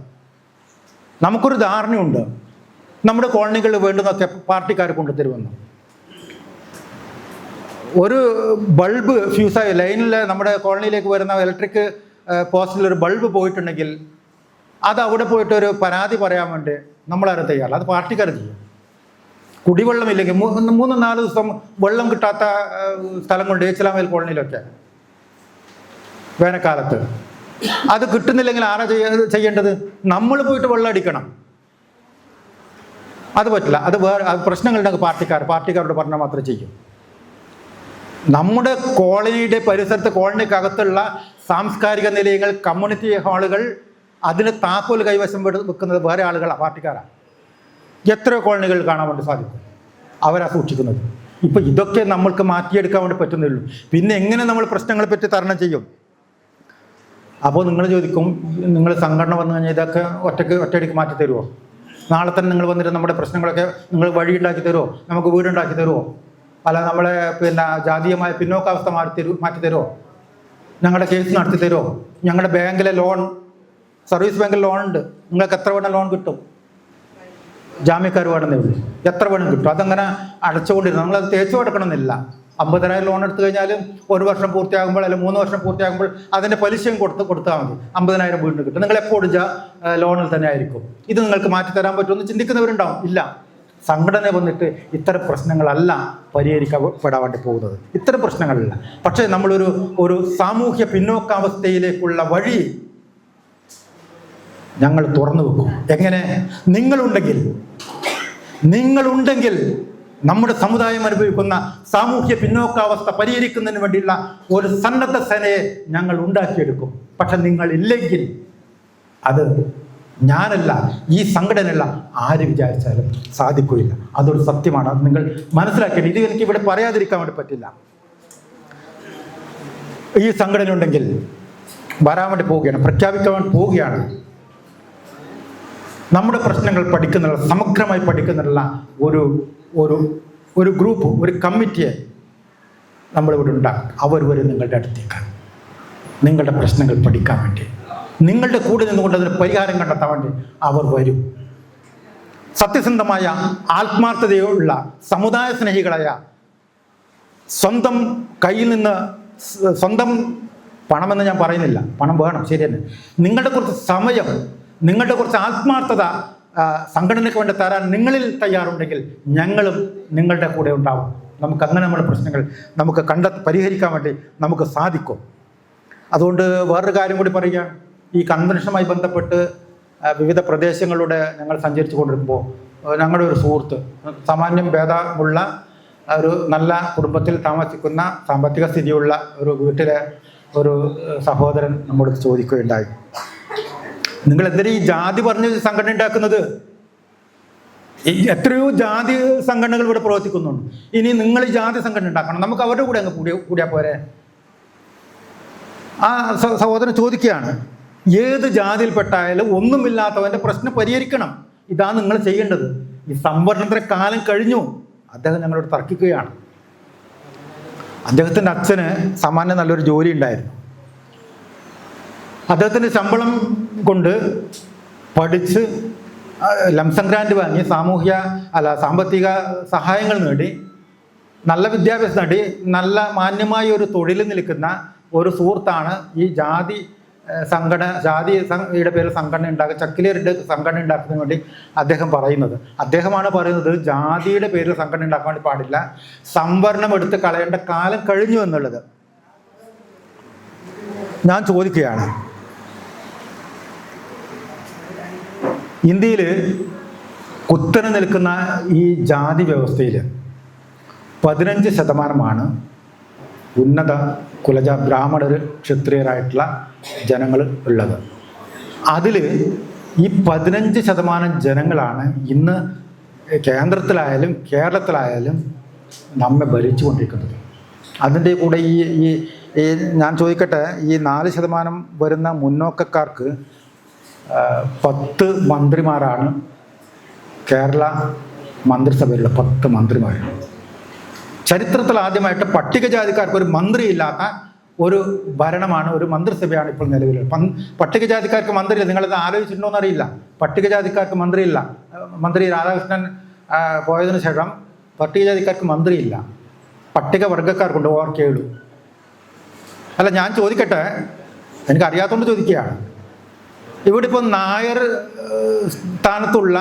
നമുക്കൊരു ധാരണയുണ്ട്, നമ്മുടെ കോളനികളിൽ വേണ്ടുന്നൊക്കെ പാർട്ടിക്കാർ കൊണ്ടുതരുമെന്ന്. ഒരു ബൾബ് ഫ്യൂസായി ലൈനിൽ നമ്മുടെ കോളനിയിലേക്ക് വരുന്ന ഇലക്ട്രിക് പോസ്റ്റിൽ ഒരു ബൾബ് പോയിട്ടുണ്ടെങ്കിൽ അത് അവിടെ പോയിട്ട് ഒരു പരാതി പറയാൻ വേണ്ടി നമ്മളാരും തയ്യാറില്ല. അത് പാർട്ടിക്കാർ ചെയ്യും. കുടിവെള്ളമില്ലെങ്കിൽ 3-4 ദിവസം വെള്ളം കിട്ടാത്ത സ്ഥലങ്ങളുണ്ട് ഏച്ചിലാമേൽ കോളനിയിലൊക്കെ വേനൽക്കാലത്ത്. അത് കിട്ടുന്നില്ലെങ്കിൽ ആരാ ചെയ്യേണ്ടത്? നമ്മൾ പോയിട്ട് വെള്ളം അടിക്കണം. അത് പറ്റില്ല. അത് വേറെ പ്രശ്നങ്ങളുണ്ടെങ്കിൽ പാർട്ടിക്കാരോട് പറഞ്ഞാൽ മാത്രമേ ചെയ്യും. നമ്മുടെ കോളനിയുടെ പരിസരത്ത് കോളനിക്കകത്തുള്ള സാംസ്കാരിക നിലയങ്ങൾ, കമ്മ്യൂണിറ്റി ഹാളുകൾ, അതിന് താക്കോൽ കൈവശം വെക്കുന്നത് വേറെ ആളുകളാണ്, പാർട്ടിക്കാരാണ്. എത്രയോ കോളനികൾ കാണാൻ വേണ്ടി സാധിക്കും. അവരാ സൂക്ഷിക്കുന്നത്. ഇപ്പം ഇതൊക്കെ നമ്മൾക്ക് മാറ്റിയെടുക്കാൻ വേണ്ടി പറ്റുന്നുള്ളൂ. പിന്നെ എങ്ങനെ നമ്മൾ പ്രശ്നങ്ങളെ പറ്റി തരണം ചെയ്യും? അപ്പോൾ നിങ്ങൾ ചോദിക്കും, നിങ്ങൾ സംഘടന വന്നു കഴിഞ്ഞാൽ ഇതൊക്കെ ഒറ്റയടിക്ക് മാറ്റി തരുമോ? നാളെ തന്നെ നിങ്ങൾ വന്നിട്ട് നമ്മുടെ പ്രശ്നങ്ങളൊക്കെ നിങ്ങൾ വഴിയുണ്ടാക്കി തരുമോ? നമുക്ക് വീടുണ്ടാക്കി തരുമോ? അല്ല നമ്മളെ ജാതീയമായ പിന്നോക്കാവസ്ഥ മാറ്റി തരുമോ? ഞങ്ങളുടെ കേസ് നടത്തി തരുമോ? ഞങ്ങളുടെ ബാങ്കിലെ ലോൺ, സർവീസ് ബാങ്കിൽ ലോൺ ഉണ്ട്, നിങ്ങൾക്ക് എത്ര വേണം ലോൺ കിട്ടും? ജാമ്യക്കാർ വേണമെന്നേ ഉള്ളൂ, എത്ര വേണം കിട്ടും. അതങ്ങനെ അടച്ചുകൊണ്ടിരുന്നു. നമ്മളത് തേച്ചു കൊടുക്കണമെന്നില്ല. 50,000 ലോൺ എടുത്തു കഴിഞ്ഞാലും 1 വർഷം പൂർത്തിയാകുമ്പോൾ അല്ലെങ്കിൽ 3 വർഷം പൂർത്തിയാകുമ്പോൾ അതിൻ്റെ പലിശയും കൊടുത്താൽ മതി. 50,000 വീണ്ടും കിട്ടും. നിങ്ങൾ എപ്പോൾ ലോണിൽ തന്നെ ആയിരിക്കും. ഇത് നിങ്ങൾക്ക് മാറ്റിത്തരാൻ പറ്റുമെന്ന് ചിന്തിക്കുന്നവരുണ്ടാവും. ഇല്ല, സംഘടന വന്നിട്ട് ഇത്തരം പ്രശ്നങ്ങളല്ല പരിഹരിക്കപ്പെടാൻ വേണ്ടി പോകുന്നത്. ഇത്തരം പ്രശ്നങ്ങളല്ല. പക്ഷേ നമ്മളൊരു സാമൂഹ്യ പിന്നോക്കാവസ്ഥയിലേക്കുള്ള വഴി ഞങ്ങൾ തുറന്നു വെക്കും. എങ്ങനെ? നിങ്ങളുണ്ടെങ്കിൽ നമ്മുടെ സമുദായം അനുഭവിക്കുന്ന സാമൂഹ്യ പിന്നോക്കാവസ്ഥ പരിഹരിക്കുന്നതിന് വേണ്ടിയുള്ള ഒരു സന്നദ്ധ സേനയെ ഞങ്ങൾ ഉണ്ടാക്കിയെടുക്കും. പക്ഷെ നിങ്ങളില്ലെങ്കിൽ അത് ഞാനല്ല, ഈ സംഘടനയല്ല, ആര് വിചാരിച്ചാലും സാധിക്കുകയില്ല. അതൊരു സത്യമാണ്. അത് നിങ്ങൾ മനസ്സിലാക്കിയത്. ഇത് എനിക്ക് ഇവിടെ പറയാതിരിക്കാൻ വേണ്ടി പറ്റില്ല. ഈ സംഘടന ഉണ്ടെങ്കിൽ വരാൻ വേണ്ടി പോവുകയാണ്, പ്രഖ്യാപിക്കാൻ വേണ്ടി പോവുകയാണ്. നമ്മുടെ പ്രശ്നങ്ങൾ പഠിക്കുന്നുള്ള, സമഗ്രമായി പഠിക്കുന്നുള്ള ഒരു ഗ്രൂപ്പ്, ഒരു കമ്മിറ്റിയെ നമ്മളിവിടെ ഉണ്ടാക്കും. അവർ വരും നിങ്ങളുടെ അടുത്തേക്ക്, നിങ്ങളുടെ പ്രശ്നങ്ങൾ പഠിക്കാൻ വേണ്ടി, നിങ്ങളുടെ കൂടെ നിന്നുകൊണ്ട് അതിന് പരിഹാരം കണ്ടെത്താൻ വേണ്ടി അവർ വരും. സത്യസന്ധമായ, ആത്മാർത്ഥതയുള്ള, സമുദായ സ്നേഹികളായ, സ്വന്തം കയ്യിൽ നിന്ന്, സ്വന്തം പണമെന്ന് ഞാൻ പറയുന്നില്ല, പണം വേണം, ശരി തന്നെ, നിങ്ങളുടെ കുറച്ച് സമയം, നിങ്ങളുടെ കുറച്ച് ആത്മാർത്ഥത സംഘടനയ്ക്ക് വേണ്ടി തരാൻ നിങ്ങളിൽ തയ്യാറുണ്ടെങ്കിൽ ഞങ്ങളും നിങ്ങളുടെ കൂടെ ഉണ്ടാവും. നമുക്കങ്ങനെ നമ്മുടെ പ്രശ്നങ്ങൾ നമുക്ക് പരിഹരിക്കാൻ വേണ്ടി നമുക്ക് സാധിക്കും. അതുകൊണ്ട് വേറൊരു കാര്യം കൂടി പറയുക. ഈ കൺവെൻഷനുമായി ബന്ധപ്പെട്ട് വിവിധ പ്രദേശങ്ങളിലൂടെ ഞങ്ങൾ സഞ്ചരിച്ചു കൊണ്ടിരിക്കുമ്പോൾ ഞങ്ങളുടെ ഒരു സുഹൃത്ത്, സാമാന്യം ഭേദമുള്ള ഒരു നല്ല കുടുംബത്തിൽ താമസിക്കുന്ന, സാമ്പത്തിക സ്ഥിതിയുള്ള ഒരു വീട്ടിലെ ഒരു സഹോദരൻ നമ്മോട് ചോദിക്കുകയുണ്ടായി, നിങ്ങൾ എന്തിനാ ഈ ജാതി പറഞ്ഞ് സംഘടന ഉണ്ടാക്കുന്നത്? എത്രയോ ജാതി സംഘടനകൾ ഇവിടെ പ്രവർത്തിക്കുന്നുണ്ട്. ഇനി നിങ്ങൾ ഈ ജാതി സംഘടന ഉണ്ടാക്കണം, നമുക്ക് അവരുടെ കൂടെ അങ്ങ് കൂടിയാൽ പോരെ? ആ സഹോദരൻ ചോദിക്കുകയാണ്, ഏത് ജാതിയിൽപ്പെട്ടായാലും ഒന്നുമില്ലാത്തവൻ്റെ പ്രശ്നം പരിഹരിക്കണം. ഇതാണ് നിങ്ങൾ ചെയ്യേണ്ടത്. ഈ സംവരണത്തിൻ്റെ കാലം കഴിഞ്ഞു. അദ്ദേഹം ഞങ്ങളോട് തർക്കിക്കുകയാണ്. അദ്ദേഹത്തിൻ്റെ അച്ഛന് സാമാന്യം നല്ലൊരു ജോലി ഉണ്ടായിരുന്നു. അദ്ദേഹത്തിൻ്റെ ശമ്പളം കൊണ്ട് പഠിച്ച് ലംസം ഗ്രാൻഡ് വാങ്ങി സാമ്പത്തിക സഹായങ്ങൾ നേടി, നല്ല വിദ്യാഭ്യാസം നേടി, നല്ല മാന്യമായ ഒരു തൊഴിൽ നിൽക്കുന്ന ഒരു സുഹൃത്താണ് ഈ ജാതിയുടെ പേരിൽ സംഘടന ഉണ്ടാക്കുക, ചക്കിലേറിൻ്റെ സംഘടന ഉണ്ടാക്കുന്നതിന് വേണ്ടി അദ്ദേഹമാണ് പറയുന്നത് ജാതിയുടെ പേരിൽ സംഘടന ഉണ്ടാക്കാൻ വേണ്ടി പാടില്ല, സംവരണം എടുത്ത് കളയേണ്ട കാലം കഴിഞ്ഞു എന്നുള്ളത്. ഞാൻ ചോദിക്കുകയാണ്, ഇന്ത്യയിൽ കുത്തനെ നിൽക്കുന്ന ഈ ജാതി വ്യവസ്ഥയിൽ 15% ഉന്നത ബ്രാഹ്മണർ, ക്ഷത്രിയരായിട്ടുള്ള ജനങ്ങൾ ഉള്ളത്. അതിൽ ഈ 15% ജനങ്ങളാണ് ഇന്ന് കേന്ദ്രത്തിലായാലും കേരളത്തിലായാലും നമ്മെ ഭരിച്ചുകൊണ്ടിരിക്കുന്നത്. അതിൻ്റെ കൂടെ ഈ ഞാൻ ചോദിക്കട്ടെ, ഈ 4% വരുന്ന മുന്നോക്കക്കാർക്ക് 10 മന്ത്രിമാരാണ് കേരള മന്ത്രിസഭയിലുള്ള 10 മന്ത്രിമാർ. ചരിത്രത്തിൽ ആദ്യമായിട്ട് പട്ടികജാതിക്കാർക്ക് ഒരു മന്ത്രിയില്ലാത്ത ഒരു ഭരണമാണ്, ഒരു മന്ത്രിസഭയാണ് ഇപ്പോൾ നിലവിലുള്ളത്. പട്ടികജാതിക്കാർക്ക് മന്ത്രിയില്ല. നിങ്ങളത് ആലോചിച്ചിട്ടുണ്ടോ എന്നറിയില്ല. പട്ടികജാതിക്കാർക്ക് മന്ത്രിയില്ല. മന്ത്രി രാധാകൃഷ്ണൻ പോയതിനു ശേഷം പട്ടികജാതിക്കാർക്ക് മന്ത്രിയില്ല. പട്ടികവർഗക്കാർക്കുണ്ട്, ഓർക്കേളു. അല്ല, ഞാൻ ചോദിക്കട്ടെ, എനിക്കറിയാത്തതുകൊണ്ട് ചോദിക്കുകയാണ്. ഇവിടെ ഇപ്പോൾ നായർ സ്ഥാനത്തുള്ള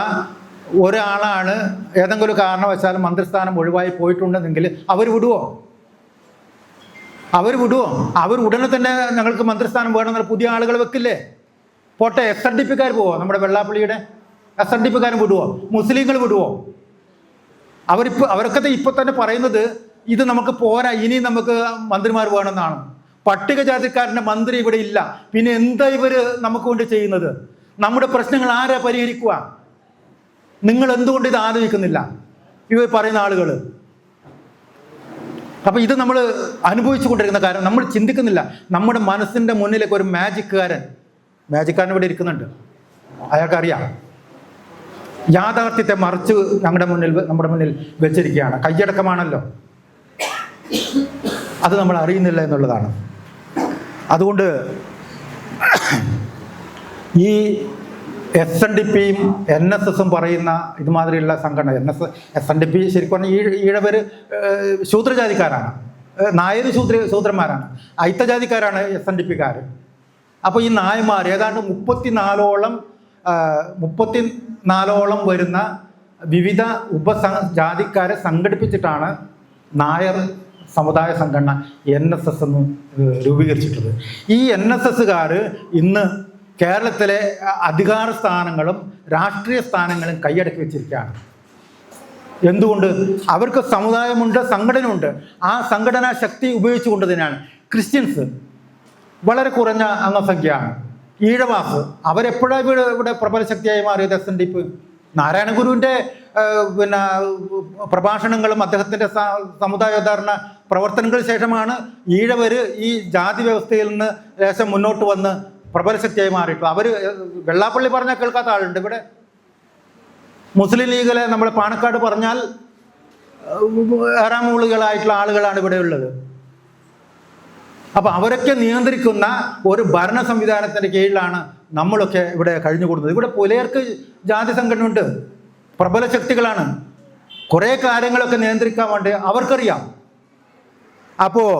ഒരാളാണ് ഏതെങ്കിലും ഒരു കാരണവശാൽ മന്ത്രിസ്ഥാനം ഒഴിവായി പോയിട്ടുണ്ടെങ്കിൽ അവർ വിടുവോ? അവർ ഉടനെ തന്നെ ഞങ്ങൾക്ക് മന്ത്രിസ്ഥാനം വേണമെന്നുള്ള പുതിയ ആളുകൾ വെക്കില്ലേ? പോട്ടെ, SNDP-ക്കാർ പോവോ? നമ്മുടെ വെള്ളാപ്പള്ളിയുടെ SNDP-ക്കാരും വിടുവോ? മുസ്ലിങ്ങൾ വിടുവോ? അവരൊക്കെ ഇപ്പോൾ തന്നെ പറയുന്നത് ഇത് നമുക്ക് പോരാ, ഇനി നമുക്ക് മന്ത്രിമാർ വേണമെന്നാണ്. പട്ടികജാതിക്കാരൻ്റെ മന്ത്രി ഇവിടെ ഇല്ല, പിന്നെ എന്താ ഇവർ നമുക്ക് കൊണ്ട് ചെയ്യുന്നത്? നമ്മുടെ പ്രശ്നങ്ങൾ ആരാ പരിഹരിക്കുക? നിങ്ങൾ എന്തുകൊണ്ട് ഇത് ആലോചിക്കുന്നില്ല, ഇവർ പറയുന്ന ആളുകൾ? അപ്പോൾ ഇത് നമ്മൾ അനുഭവിച്ചു കൊണ്ടിരിക്കുന്ന കാര്യം നമ്മൾ ചിന്തിക്കുന്നില്ല. നമ്മുടെ മനസ്സിൻ്റെ മുന്നിലേക്ക് ഒരു മാജിക്കാരൻ ഇവിടെ ഇരിക്കുന്നുണ്ട്. അയാൾക്കറിയാം യാഥാർത്ഥ്യത്തെ മറിച്ച് നമ്മുടെ മുന്നിൽ വെച്ചിരിക്കുകയാണ്. കയ്യടക്കമാണല്ലോ, അത് നമ്മൾ അറിയുന്നില്ല എന്നുള്ളതാണ്. അതുകൊണ്ട് ഈ SNDP-യും NSS-ഉം പറയുന്ന ഇതുമാതിരിയുള്ള സംഘടന, SNDP ശരിക്കും പറഞ്ഞാൽ ഈഴവർ ശൂദ്രജാതിക്കാരാണ്, നായർ ശൂദ്രന്മാരാണ്, അയിത്തജാതിക്കാരാണ് SNDP-ക്കാർ. അപ്പോൾ ഈ നായന്മാർ ഏതാണ്ട് 34ഓളം വരുന്ന വിവിധ ജാതിക്കാരെ സംഘടിപ്പിച്ചിട്ടാണ് നായർ സമുദായ സംഘടന NSS എന്ന് രൂപീകരിച്ചിട്ടുള്ളത്. ഈ NSS-കാർ ഇന്ന് കേരളത്തിലെ അധികാര സ്ഥാനങ്ങളും രാഷ്ട്രീയ സ്ഥാനങ്ങളും കൈയടക്കി വെച്ചിരിക്കുകയാണ്. എന്തുകൊണ്ട്? അവർക്ക് സമുദായമുണ്ട്, സംഘടനയുണ്ട്. ആ സംഘടനാ ശക്തി ഉപയോഗിച്ചുകൊണ്ട് തന്നെയാണ് ക്രിസ്ത്യൻസ് വളരെ കുറഞ്ഞ അംഗസംഖ്യയാണ്. ഈഴവാസ് അവരെപ്പോഴാണ് ഇവിടെ പ്രബല ശക്തിയായി മാറിയത്? SNDP നാരായണഗുരുവിൻ്റെ പ്രഭാഷണങ്ങളും അദ്ദേഹത്തിൻ്റെ സമുദായോദ്ധാരണ പ്രവർത്തനങ്ങൾക്ക് ശേഷമാണ് ഈഴവർ ഈ ജാതി വ്യവസ്ഥയിൽ നിന്ന് ലേശം മുന്നോട്ട് വന്ന് പ്രബല ശക്തിയായി മാറിയിട്ടു. അവർ വെള്ളാപ്പള്ളി പറഞ്ഞാൽ കേൾക്കാത്ത ആളുണ്ട് ഇവിടെ. മുസ്ലിം ലീഗിലെ നമ്മൾ പാണക്കാട് പറഞ്ഞാൽ ഏറാമൂളികളായിട്ടുള്ള ആളുകളാണ് ഇവിടെ ഉള്ളത്. അപ്പോൾ അവരൊക്കെ നിയന്ത്രിക്കുന്ന ഒരു ഭരണ സംവിധാനത്തിൻ്റെ കീഴിലാണ് നമ്മളൊക്കെ ഇവിടെ കഴിഞ്ഞുകൂടുന്നത്. ഇവിടെ പുലയർക്ക് ജാതി സംഘടനയുണ്ട്, പ്രബല ശക്തികളാണ്. കുറേ കാര്യങ്ങളൊക്കെ നിയന്ത്രിക്കാൻ വേണ്ടി അവർക്കറിയാം. അപ്പോൾ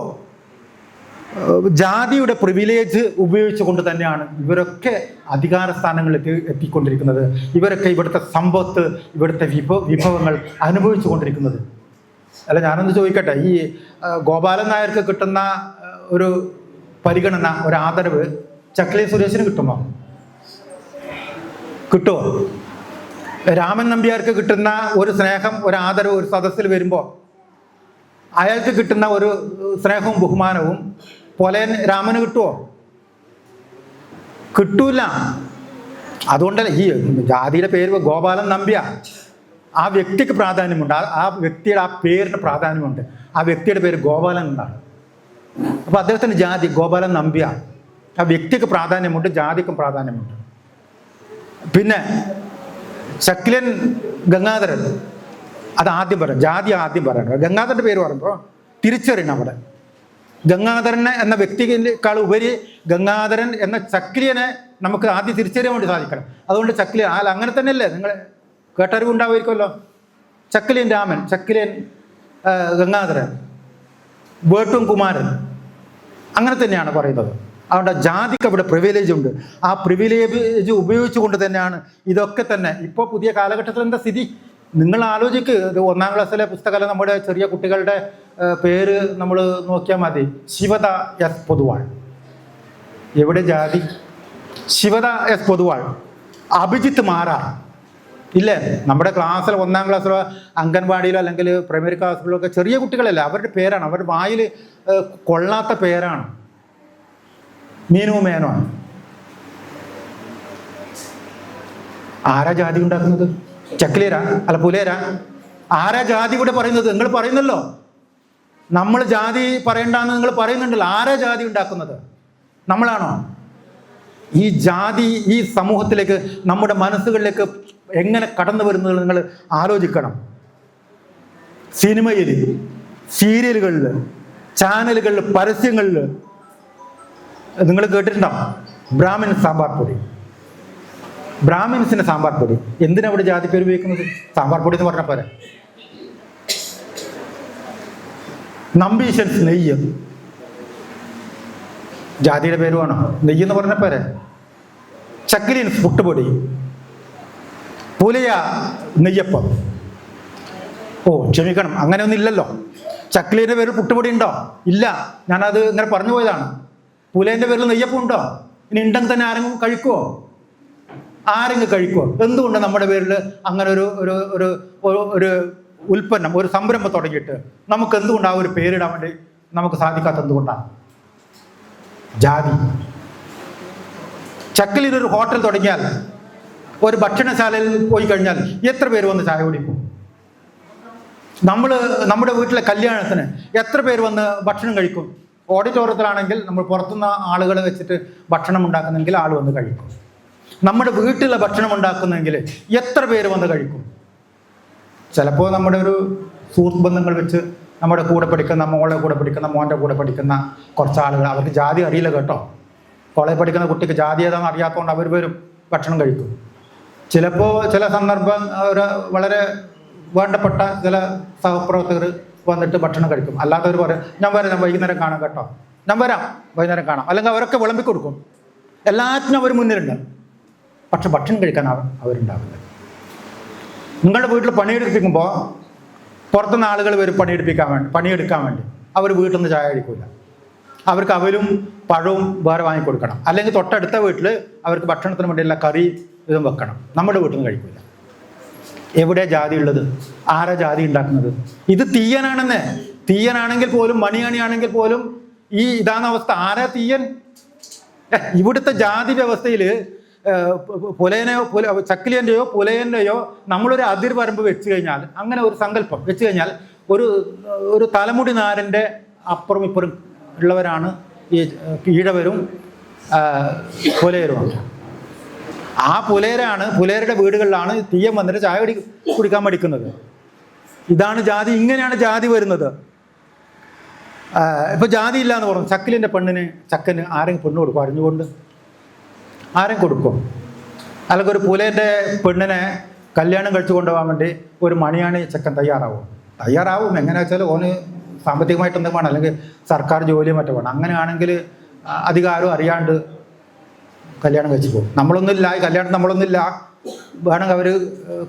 ജാതിയുടെ പ്രിവിലേജ് ഉപയോഗിച്ചുകൊണ്ട് തന്നെയാണ് ഇവരൊക്കെ അധികാര സ്ഥാനങ്ങളിലേക്ക് എത്തിക്കൊണ്ടിരിക്കുന്നത്. ഇവരൊക്കെ ഇവിടുത്തെ സമ്പത്ത്, ഇവിടുത്തെ വിഭവങ്ങൾ അനുഭവിച്ചു കൊണ്ടിരിക്കുന്നത്. അല്ല, ഞാനൊന്ന് ചോദിക്കട്ടെ, ഈ ഗോപാലൻ നായർക്ക് കിട്ടുന്ന ഒരു പരിഗണന, ഒരു ആദരവ് ചക്ലി സുരേഷിന് കിട്ടുമോ? കിട്ടുമോ? രാമൻ നമ്പ്യാർക്ക് കിട്ടുന്ന ഒരു സ്നേഹം, ഒരു ആദരവ് ഒരു സദസ്സിൽ വരുമ്പോൾ അയാൾക്ക് കിട്ടുന്ന ഒരു സ്നേഹവും ബഹുമാനവും പോലെ രാമന് കിട്ടുമോ? കിട്ടൂല. അതുകൊണ്ടല്ല ഈ ജാതിയുടെ പേര് ഗോപാലൻ നമ്പ്യ. ആ വ്യക്തിക്ക് പ്രാധാന്യമുണ്ട്, ആ വ്യക്തിയുടെ ആ പേരിന് പ്രാധാന്യമുണ്ട്. ആ വ്യക്തിയുടെ പേര് ഗോപാലൻ എന്നാണ്. അപ്പോൾ അദ്ദേഹത്തിൻ്റെ ജാതി ഗോപാലൻ നമ്പ്യ. ആ വ്യക്തിക്ക് പ്രാധാന്യമുണ്ട്, ജാതിക്കും പ്രാധാന്യമുണ്ട്. പിന്നെ ശക്ലൻ ഗംഗാധരൻ, അത് ആദ്യം പറയണം, ജാതി ആദ്യം പറയണം. ഗംഗാധരൻ്റെ പേര് പറയുമ്പോൾ തിരിച്ചറിയണം. അവിടെ ഗംഗാധരൻ എന്ന വ്യക്തിയേക്കാൾ ഉപരി ഗംഗാധരൻ എന്ന ചക്ലിയനെ നമുക്ക് ആദ്യം തിരിച്ചറിയാൻ വേണ്ടി സാധിക്കണം. അതുകൊണ്ട് ചക്ലിയൻ അങ്ങനെ തന്നെയല്ലേ, നിങ്ങൾ കേട്ടറിവുണ്ടാവുമായിരിക്കുമല്ലോ. ചക്ലിയൻ രാമൻ, ചക്ലിയൻ ഗംഗാധരൻ, വേട്ടും കുമാരൻ, അങ്ങനെ തന്നെയാണ് പറയുന്നത്. അതുകൊണ്ട് ജാതിക്ക് അവിടെ പ്രിവിലേജ് ഉണ്ട്. ആ പ്രിവിലേജ് ഉപയോഗിച്ചുകൊണ്ട് തന്നെയാണ് ഇതൊക്കെ തന്നെ. ഇപ്പോൾ പുതിയ കാലഘട്ടത്തിൽ എന്താ സ്ഥിതി നിങ്ങൾ ആലോചിക്ക്. ഇത് 1ാം ക്ലാസ്സിലെ പുസ്തകമല്ല, നമ്മുടെ ചെറിയ കുട്ടികളുടെ പേര് നമ്മൾ നോക്കിയാൽ മതി. ശിവദ എസ് പൊതുവാൾ. എവിടെ ജാതി? ശിവദ എസ് പൊതുവാൾ. അഭിജിത്ത് മാരാർ ഇല്ലേ? നമ്മുടെ ക്ലാസ്സിൽ 1ാം ക്ലാസ്സിലോ അംഗൻവാടിയിലോ അല്ലെങ്കിൽ പ്രൈമറി ക്ലാസ്സിലോ ഒക്കെ ചെറിയ കുട്ടികളല്ലേ, അവരുടെ പേരാണ്, അവരുടെ വായിൽ കൊള്ളാത്ത പേരാണ്. മീനു മേനോ. ആരാ ജാതി ഉണ്ടാക്കുന്നത്? ചക്ലിയരാ? അല്ല പുലേരാ? ആരാ ജാതി ഇവിടെ പറയുന്നത്? നിങ്ങൾ പറയുന്നല്ലോ, നമ്മൾ ജാതി പറയണ്ടെന്ന് നിങ്ങൾ പറയുന്നുണ്ടല്ലോ. ആരാ ജാതി ഉണ്ടാക്കുന്നത്? നമ്മളാണോ? ഈ ജാതി ഈ സമൂഹത്തിലേക്ക്, നമ്മുടെ മനസ്സുകളിലേക്ക് എങ്ങനെ കടന്നു വരുന്നത് നിങ്ങൾ ആലോചിക്കണം. സിനിമയിൽ, സീരിയലുകളിൽ, ചാനലുകളിൽ, പരസ്യങ്ങളിൽ നിങ്ങൾ കേട്ടിട്ടുണ്ടാവും ബ്രാഹ്മിൻ സാമ്പാർ പൊടി. ബ്രാഹ്മിൻസിൻ്റെ സാമ്പാർ പൊടി. എന്തിനാ അവിടെ ജാതി പേര് ഉപയോഗിക്കുന്നത്? സാമ്പാർ പൊടി എന്ന് പറഞ്ഞ പോലെ. നമ്പീഷൻസ് നെയ്യ്, ജാതിയുടെ പേരുമാണോ? നെയ്യെന്ന് പറഞ്ഞ പോലെ. ചക്കിലീൻ പുട്ടുപൊടി, പുലയ നെയ്യപ്പം. ഓ ക്ഷമിക്കണം, അങ്ങനെയൊന്നും ഇല്ലല്ലോ. ചക്കിലീൻ്റെ പേരിൽ പുട്ടുപൊടി ഉണ്ടോ? ഇല്ല, ഞാനത് ഇങ്ങനെ പറഞ്ഞു പോയതാണ്. പുലേൻ്റെ പേരിൽ നെയ്യപ്പം ഉണ്ടോ? ഇനി ഉണ്ടെങ്കിൽ തന്നെ ആരെങ്കിലും കഴിക്കുമോ? ആരെങ്കിലും കഴിക്കുമോ? എന്തുകൊണ്ട് നമ്മുടെ പേരിൽ അങ്ങനെ ഒരു ഒരു ഒരു ഒരു ഉൽപ്പന്നം, ഒരു സംരംഭം തുടങ്ങിയിട്ട് നമുക്ക് എന്തുകൊണ്ട് ആ ഒരു പേരിടാൻ വേണ്ടി നമുക്ക് സാധിക്കാത്ത എന്തുകൊണ്ടാണ്? ജാതി. ചക്കിലൊരു ഹോട്ടൽ തുടങ്ങിയാൽ, ഒരു ഭക്ഷണശാലയിൽ പോയി കഴിഞ്ഞാൽ എത്ര പേര് വന്ന് ചായ കുടിക്കും? നമ്മുടെ വീട്ടിലെ കല്യാണത്തിന് എത്ര പേര് വന്ന് ഭക്ഷണം കഴിക്കും? ഓഡിറ്റോറിയത്തിലാണെങ്കിൽ നമ്മൾ പുറത്തുനിന്ന് ആളുകളെ വെച്ചിട്ട് ഭക്ഷണം ഉണ്ടാക്കുന്നെങ്കിൽ ആൾ വന്ന് കഴിക്കും. നമ്മുടെ വീട്ടിലെ ഭക്ഷണം ഉണ്ടാക്കുന്നെങ്കിൽ എത്ര പേര് വന്ന് കഴിക്കും? ചിലപ്പോൾ നമ്മുടെ ഒരു സുഹൃത്ത് ബന്ധങ്ങൾ വെച്ച് നമ്മുടെ കൂടെ പഠിക്കുന്ന, മോളെ കൂടെ പഠിക്കുന്ന, മോൻ്റെ കൂടെ പഠിക്കുന്ന കുറച്ച് ആളുകൾ, അവർക്ക് ജാതി അറിയില്ല കേട്ടോ. കോളേജ് പഠിക്കുന്ന കുട്ടിക്ക് ജാതി ഏതാണെന്ന് അറിയാത്തതുകൊണ്ട് അവർ വരും ഭക്ഷണം കഴിക്കും. ചിലപ്പോൾ ചില സന്ദർഭം വളരെ വേണ്ടപ്പെട്ട ചില സഹപ്രവർത്തകർ വന്നിട്ട് ഭക്ഷണം കഴിക്കും. അല്ലാത്തവർ പറയും ഞാൻ വരാം, ഞാൻ വൈകുന്നേരം കാണാം കേട്ടോ, ഞാൻ വരാം വൈകുന്നേരം കാണാം. അല്ലെങ്കിൽ അവരൊക്കെ വിളമ്പി കൊടുക്കും, എല്ലാറ്റിനും അവർ മുന്നിലുണ്ട്. പക്ഷെ ഭക്ഷണം കഴിക്കാൻ അവരുണ്ടാവില്ല. നിങ്ങളുടെ വീട്ടിൽ പണിയെടുപ്പിക്കുമ്പോൾ പുറത്തുനിന്ന് ആളുകൾ വരും പണിയെടുക്കാൻ വേണ്ടി. അവർ വീട്ടിൽ നിന്ന് ചായ കഴിക്കില്ല. അവർക്ക് അവലും പഴവും വേറെ വാങ്ങിക്കൊടുക്കണം. അല്ലെങ്കിൽ തൊട്ടടുത്ത വീട്ടിൽ അവർക്ക് ഭക്ഷണത്തിന് വേണ്ടിയുള്ള കറി ഇതും വെക്കണം. നമ്മുടെ വീട്ടിൽ നിന്ന് കഴിക്കില്ല. എവിടെ ജാതി ഉള്ളത്? ആരാ ജാതി ഉണ്ടാക്കുന്നത്? ഇത് തീയനാണെന്ന്. തീയനാണെങ്കിൽ പോലും, മണിയാണെങ്കിൽ പോലും ഇതാണ് അവസ്ഥ. ആരാ തീയൻ? ഇവിടുത്തെ ജാതി വ്യവസ്ഥയിൽ ചക്കിലിയൻ്റെയോ പുലയൻ്റെയോ നമ്മളൊരു അതിർവരമ്പ് വെച്ച് കഴിഞ്ഞാൽ, അങ്ങനെ ഒരു സങ്കല്പം വെച്ച് കഴിഞ്ഞാൽ, ഒരു തലമുടി നാരൻ്റെ അപ്പുറം ഇപ്പുറം ഉള്ളവരാണ് ഈ ഈഴവരും പുലയരും. ആ പുലയരുടെ വീടുകളിലാണ് തീയം വന്നിട്ട് ചായ കുടിക്കാൻ മടിക്കുന്നത്. ഇതാണ് ജാതി. ഇങ്ങനെയാണ് ജാതി വരുന്നത്. ഇപ്പൊ ജാതി ഇല്ല എന്ന് പറഞ്ഞു. ചക്കിലിൻ്റെ ചക്കന് ആരെങ്കിലും പെണ്ണ് കൊടുക്കും? അറിഞ്ഞുകൊണ്ട് ആരെയും കൊടുക്കും? അല്ലെങ്കിൽ ഒരു പുലേൻ്റെ പെണ്ണിനെ കല്യാണം കഴിച്ചു കൊണ്ടുപോകാൻ വേണ്ടി ഒരു മണിയാണി ചെക്കൻ തയ്യാറാവും. എങ്ങനെയാ വെച്ചാൽ ഓന് സാമ്പത്തികമായിട്ട് എന്തെങ്കിലും വേണം, അല്ലെങ്കിൽ സർക്കാർ ജോലിയോ മറ്റോ വേണം. അങ്ങനെയാണെങ്കിൽ അധികാരം അറിയാണ്ട് കല്യാണം കഴിച്ചു പോകും. നമ്മളൊന്നുമില്ല, ഈ കല്യാണം നമ്മളൊന്നുമില്ല, വേണമെങ്കിൽ അവർ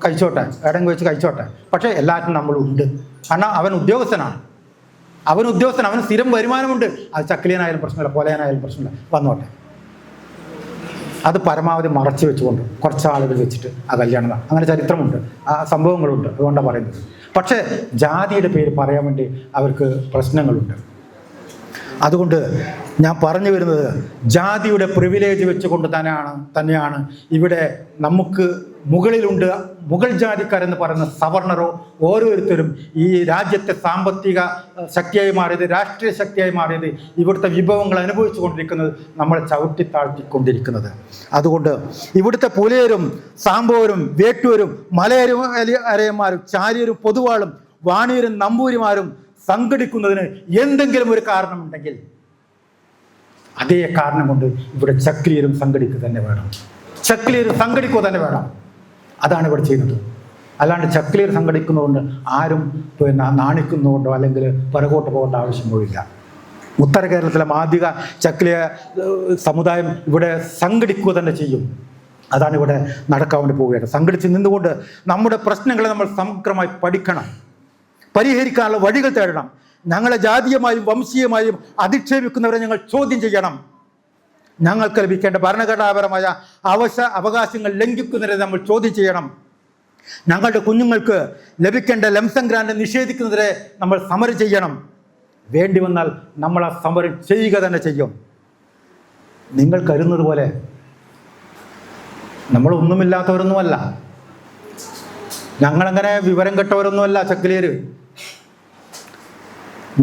കഴിച്ചോട്ടെ, എവിടെയും വെച്ച് കഴിച്ചോട്ടെ. പക്ഷേ എല്ലാറ്റിനും നമ്മളുണ്ട്. കാരണം അവൻ ഉദ്യോഗസ്ഥനാണ്, അവന് സ്ഥിരം വരുമാനമുണ്ട്. അത് ചക്കിലിയനായാലും പ്രശ്നമില്ല, പുലയനായാലും പ്രശ്നമില്ല, വന്നോട്ടെ. അത് പരമാവധി മറച്ചു വെച്ചുകൊണ്ട് കുറച്ച് ആളുകൾ വെച്ചിട്ട് ആ കല്യാണം, അങ്ങനെ ചരിത്രമുണ്ട്, ആ സംഭവങ്ങളുണ്ട്. അതുകൊണ്ടാണ് പറയുന്നത്. പക്ഷേ ജാതിയുടെ പേര് പറയാൻ വേണ്ടി അവർക്ക് പ്രശ്നങ്ങളുണ്ട്. അതുകൊണ്ട് ഞാൻ പറഞ്ഞു വരുന്നത്, ജാതിയുടെ പ്രിവിലേജ് വെച്ചുകൊണ്ട് തന്നെയാണ് ഇവിടെ നമുക്ക് മുകളിലുണ്ട് മുഗൾ ജാതിക്കാരെന്ന് പറയുന്ന സവർണറോ ഓരോരുത്തരും ഈ രാജ്യത്തെ സാമ്പത്തിക ശക്തിയായി മാറിയത്, രാഷ്ട്രീയ ശക്തിയായി മാറിയത്, ഇവിടുത്തെ വിഭവങ്ങൾ അനുഭവിച്ചു കൊണ്ടിരിക്കുന്നത്, നമ്മളെ ചവിട്ടിത്താഴ്ത്തിക്കൊണ്ടിരിക്കുന്നത്. അതുകൊണ്ട് ഇവിടുത്തെ പുലയരും സാമ്പോരും വേട്ടൂരും മലയരും അരയന്മാരും ചാരിയരും പൊതുവാളും വാണിയരും നമ്പൂരിമാരും സംഘടിക്കുന്നതിന് എന്തെങ്കിലും ഒരു കാരണമുണ്ടെങ്കിൽ അതേ കാരണം കൊണ്ട് ഇവിടെ ചക്രിയരും സംഘടിക്കുക തന്നെ വേണം. അതാണ് ഇവിടെ ചെയ്യുന്നത്. അല്ലാണ്ട് ചക്രിയർ സംഘടിക്കുന്നതുകൊണ്ട് ആരും നാണിക്കുന്നതുകൊണ്ടോ അല്ലെങ്കിൽ പിറകോട്ട് പോകേണ്ട ആവശ്യം പോയില്ല. ഉത്തര കേരളത്തിലെ മാദിക ചക്രിയ സമുദായം ഇവിടെ സംഘടിക്കുക തന്നെ ചെയ്യും. അതാണ് ഇവിടെ നടക്കാൻ വേണ്ടി പോവുകയാണ്. സംഘടിച്ച് നിന്നുകൊണ്ട് നമ്മുടെ പ്രശ്നങ്ങളെ നമ്മൾ സമഗ്രമായി പഠിക്കണം, പരിഹരിക്കാനുള്ള വഴികൾ തേടണം. ഞങ്ങളെ ജാതീയമായും വംശീയമായും അധിക്ഷേപിക്കുന്നവരെ ഞങ്ങൾ ചോദ്യം ചെയ്യണം. ഞങ്ങൾക്ക് ലഭിക്കേണ്ട ഭരണഘടനാപരമായ അവകാശങ്ങൾ ലംഘിക്കുന്നവരെ നമ്മൾ ചോദ്യം ചെയ്യണം. ഞങ്ങളുടെ കുഞ്ഞുങ്ങൾക്ക് ലഭിക്കേണ്ട ലംസം ഗ്രാന്റ് നിഷേധിക്കുന്നവരെ നമ്മൾ സമരം ചെയ്യണം. വേണ്ടി വന്നാൽ നമ്മൾ ആ സമരം ചെയ്യുക തന്നെ ചെയ്യും. നിങ്ങൾ കരുതുന്നത് പോലെ നമ്മളൊന്നുമില്ലാത്തവരൊന്നുമല്ല, ഞങ്ങളങ്ങനെ വിവരം കെട്ടവരൊന്നുമല്ല ചക്കിലിയര്.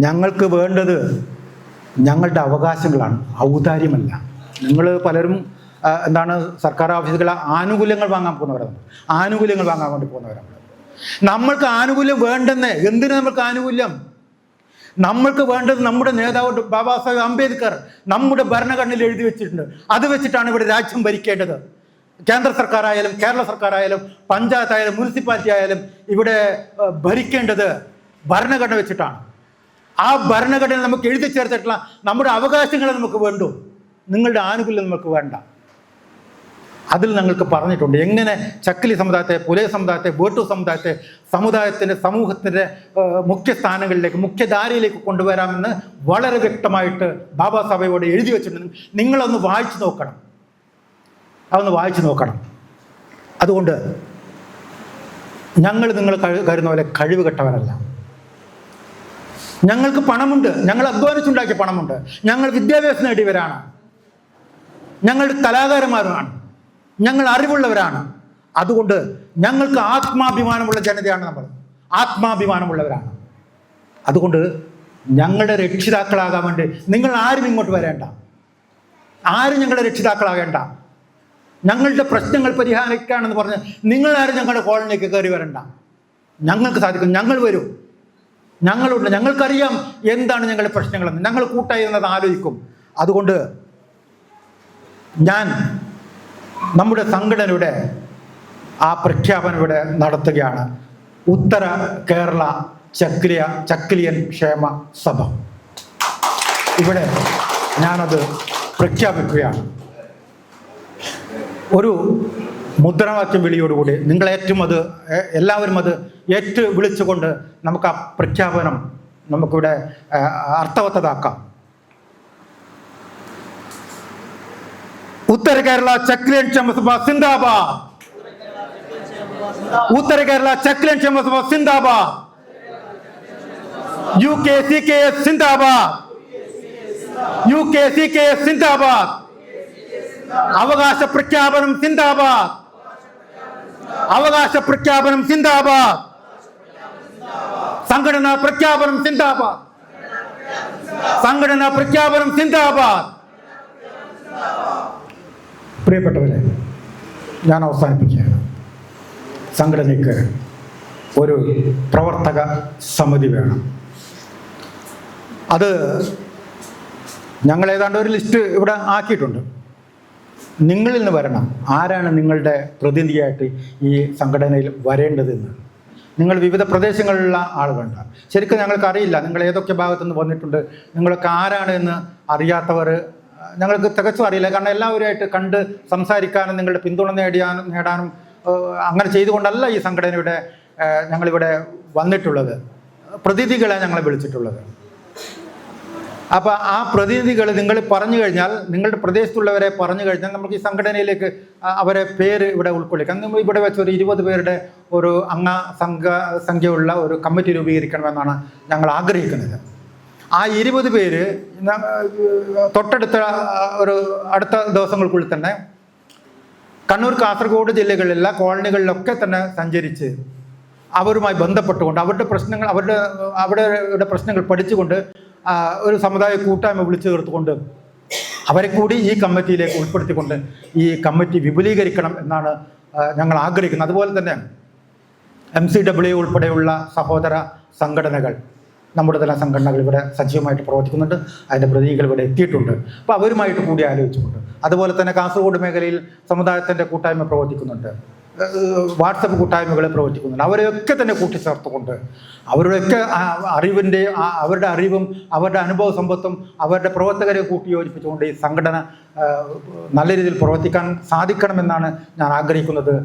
ഞങ്ങൾക്ക് വേണ്ടത് ഞങ്ങളുടെ അവകാശങ്ങളാണ്, ഔദാര്യമല്ല. നിങ്ങൾ പലരും സർക്കാർ ഓഫീസുകളെ ആനുകൂല്യങ്ങൾ വാങ്ങാൻ വേണ്ടി പോകുന്നവരാണ്. നമ്മൾക്ക് ആനുകൂല്യം വേണ്ടെന്ന്. എന്തിനു നമ്മൾക്ക് ആനുകൂല്യം? നമ്മൾക്ക് വേണ്ടത് നമ്മുടെ നേതാവ് ബാബാ സാഹേബ് അംബേദ്കർ നമ്മുടെ ഭരണഘടനയിൽ എഴുതി വെച്ചിട്ടുണ്ട്. അത് വെച്ചിട്ടാണ് ഇവിടെ രാജ്യം ഭരിക്കേണ്ടത്. കേന്ദ്ര സർക്കാരായാലും കേരള സർക്കാരായാലും പഞ്ചായത്തായാലും മുനിസിപ്പാലിറ്റി ആയാലും ഇവിടെ ഭരിക്കേണ്ടത് ഭരണഘടന വെച്ചിട്ടാണ്. ആ ഭരണഘടന നമുക്ക് എഴുതി ചേർത്തിട്ടുള്ള നമ്മുടെ അവകാശങ്ങളെ നമുക്ക് വേണ്ടു, നിങ്ങളുടെ ആനുകൂല്യം നമുക്ക് വേണ്ട. അതിൽ ഞങ്ങൾക്ക് പറഞ്ഞിട്ടുണ്ട് എങ്ങനെ ചക്കിലി സമുദായത്തെ, പുലയ സമുദായത്തെ, ബോട്ടു സമുദായത്തെ സമുദായത്തിൻ്റെ സമൂഹത്തിൻ്റെ മുഖ്യ സ്ഥാനങ്ങളിലേക്ക്, മുഖ്യധാരയിലേക്ക് കൊണ്ടുവരാമെന്ന് വളരെ വ്യക്തമായിട്ട് ബാബാ സാഹേബോട് എഴുതി വെച്ചിട്ടുണ്ട്. നിങ്ങളൊന്ന് വായിച്ചു നോക്കണം, അതൊന്ന് വായിച്ചു നോക്കണം. അതുകൊണ്ട് ഞങ്ങൾ നിങ്ങൾ കരുതുന്ന പോലെ കഴിവ് കെട്ടവരല്ല. ഞങ്ങൾക്ക് പണമുണ്ട്, ഞങ്ങൾ അധ്വാനിച്ചുണ്ടാക്കിയ പണമുണ്ട്, ഞങ്ങൾ വിദ്യാഭ്യാസം നേടിയവരാണ്, ഞങ്ങൾ കലാകാരന്മാരാണ്, ഞങ്ങൾ അറിവുള്ളവരാണ്. അതുകൊണ്ട് ഞങ്ങൾക്ക് ആത്മാഭിമാനമുള്ള ജനതയാണ് നമ്മൾ, ആത്മാഭിമാനമുള്ളവരാണ്. അതുകൊണ്ട് ഞങ്ങളുടെ രക്ഷിതാക്കളാകാൻ വേണ്ടി നിങ്ങൾ ആരും ഇങ്ങോട്ട് വരേണ്ട, ആരും ഞങ്ങളുടെ രക്ഷിതാക്കളാകേണ്ട. ഞങ്ങളുടെ പ്രശ്നങ്ങൾ പരിഹരിക്കാണെന്ന് പറഞ്ഞ് നിങ്ങളാരും ഞങ്ങളുടെ കോളനിലേക്ക് കയറി വരണ്ട. ഞങ്ങൾക്ക് സാധിക്കും, ഞങ്ങൾ വരും, ഞങ്ങളുണ്ട്, ഞങ്ങൾക്കറിയാം എന്താണ് ഞങ്ങളുടെ പ്രശ്നങ്ങളെന്ന്. ഞങ്ങൾ കൂട്ടായി എന്നത് ആലോചിക്കും. അതുകൊണ്ട് ഞാൻ നമ്മുടെ സംഘടനയുടെ ആ പ്രഖ്യാപനം ഇവിടെ നടത്തുകയാണ്. ഉത്തര കേരള ചക്കിലിയൻ ക്ഷേമ സഭ ഇവിടെ ഞാനത് പ്രഖ്യാപിക്കുകയാണ്. ഒരു മുദ്രാവാക്യം വിളിയോടുകൂടി എല്ലാവരും അത് വിളിച്ചുകൊണ്ട് നമുക്ക് ആ പ്രഖ്യാപനം നമുക്കിവിടെ അർത്ഥവത്തതാക്കാം. ഉത്തര കേരള ചക്കിലിയൻ ക്ഷേമസഭ സിന്ദാബാദ്, ഉത്തര കേരള ചക്കിലിയൻ ക്ഷേമസഭ സിന്ദാബാദ്, UKCKS സിന്ദാബാദ്, UKCKS സിന്ദാബാദ്, അവകാശ പ്രഖ്യാപനം സിന്ദാബാദ്, അവകാശ പ്രഖ്യാപനം സിന്ദാബാദ്, സംഘടനാ പ്രഖ്യാപനം സിന്ദാബാദ്, സംഘടനാ പ്രഖ്യാപനം സിന്ദാബാദ്. പ്രിയപ്പെട്ടവരെ, ഞാൻ അവസാനിപ്പിക്കുകയാണ്. സംഘടനയ്ക്ക് ഒരു പ്രവർത്തക സമിതി വേണം. അത് ഞങ്ങൾ ഏതാണ്ട് ഒരു ലിസ്റ്റ് ഇവിടെ ആക്കിയിട്ടുണ്ട്. നിങ്ങളിൽ നിന്ന് വരണം. ആരാണ് നിങ്ങളുടെ പ്രതിനിധിയായിട്ട് ഈ സംഘടനയിൽ വരേണ്ടതെന്ന്. നിങ്ങൾ വിവിധ പ്രദേശങ്ങളിലുള്ള ആളുകളുണ്ട്. ശരിക്കും ഞങ്ങൾക്ക് അറിയില്ല നിങ്ങൾ ഏതൊക്കെ ഭാഗത്തു നിന്ന് വന്നിട്ടുണ്ട്, നിങ്ങളൊക്കെ ആരാണ് എന്ന് അറിയാത്തവർ ഞങ്ങൾക്ക് തികച്ചും അറിയില്ല. കാരണം എല്ലാവരുമായിട്ട് കണ്ട് സംസാരിക്കാനും നിങ്ങളുടെ പിന്തുണ നേടാനും അങ്ങനെ ചെയ്തുകൊണ്ടല്ല ഈ സംഘടനയുടെ ഞങ്ങളിവിടെ വന്നിട്ടുള്ളത്. പ്രതിനിധികളെ ഞങ്ങളെ വിളിച്ചിട്ടുള്ളത്. അപ്പോൾ ആ പ്രതിനിധികൾ നിങ്ങൾ പറഞ്ഞു കഴിഞ്ഞാൽ, നിങ്ങളുടെ പ്രദേശത്തുള്ളവരെ പറഞ്ഞു കഴിഞ്ഞാൽ നമുക്ക് ഈ സംഘടനയിലേക്ക് അവരെ പേര് ഇവിടെ ഉൾക്കൊള്ളിക്കാം. നമ്മൾ ഇവിടെ വെച്ച് ഒരു 20 പേരുടെ ഒരു സംഖ്യയുള്ള ഒരു കമ്മിറ്റി രൂപീകരിക്കണമെന്നാണ് ഞങ്ങൾ ആഗ്രഹിക്കുന്നത്. ആ 20 പേര് അടുത്ത ദിവസങ്ങൾക്കുള്ളിൽ തന്നെ കണ്ണൂർ, കാസർഗോഡ് ജില്ലകളിലുള്ള കോളനികളിലൊക്കെ തന്നെ സഞ്ചരിച്ച് അവരുമായി ബന്ധപ്പെട്ടുകൊണ്ട് അവരുടെ പ്രശ്നങ്ങൾ പഠിച്ചുകൊണ്ട് ഒരു സമുദായ കൂട്ടായ്മ വിളിച്ചു ചേർത്തുകൊണ്ട് അവരെ കൂടി ഈ കമ്മിറ്റിയിലേക്ക് ഉൾപ്പെടുത്തിക്കൊണ്ട് ഈ കമ്മിറ്റി വിപുലീകരിക്കണം എന്നാണ് ഞങ്ങൾ ആഗ്രഹിക്കുന്നത്. അതുപോലെ തന്നെ MCW ഉൾപ്പെടെയുള്ള സഹോദര സംഘടനകൾ, നമ്മുടെ തന്നെ സംഘടനകൾ ഇവിടെ സജീവമായിട്ട് പ്രവർത്തിക്കുന്നുണ്ട്. അതിൻ്റെ പ്രതിനിധികൾ ഇവിടെ എത്തിയിട്ടുണ്ട്. അപ്പോൾ അവരുമായിട്ട് കൂടി ആലോചിച്ചുകൊണ്ട്, അതുപോലെ തന്നെ കാസർഗോഡ് മേഖലയിൽ സമുദായത്തിൻ്റെ കൂട്ടായ്മ പ്രവർത്തിക്കുന്നുണ്ട്, വാട്സപ്പ് കൂട്ടായ്മകൾ പ്രവർത്തിക്കുന്നുണ്ട്. അവരെയൊക്കെ തന്നെ കൂട്ടിച്ചേർത്തുകൊണ്ട് അവരുടെയൊക്കെ അവരുടെ അറിവും അവരുടെ അനുഭവ സമ്പത്തും അവരുടെ പ്രവർത്തകരെ കൂട്ടിയോജിപ്പിച്ചുകൊണ്ട് ഈ സംഘടന നല്ല രീതിയിൽ പ്രവർത്തിക്കാൻ സാധിക്കണമെന്നാണ് ഞാൻ ആഗ്രഹിക്കുന്നത്.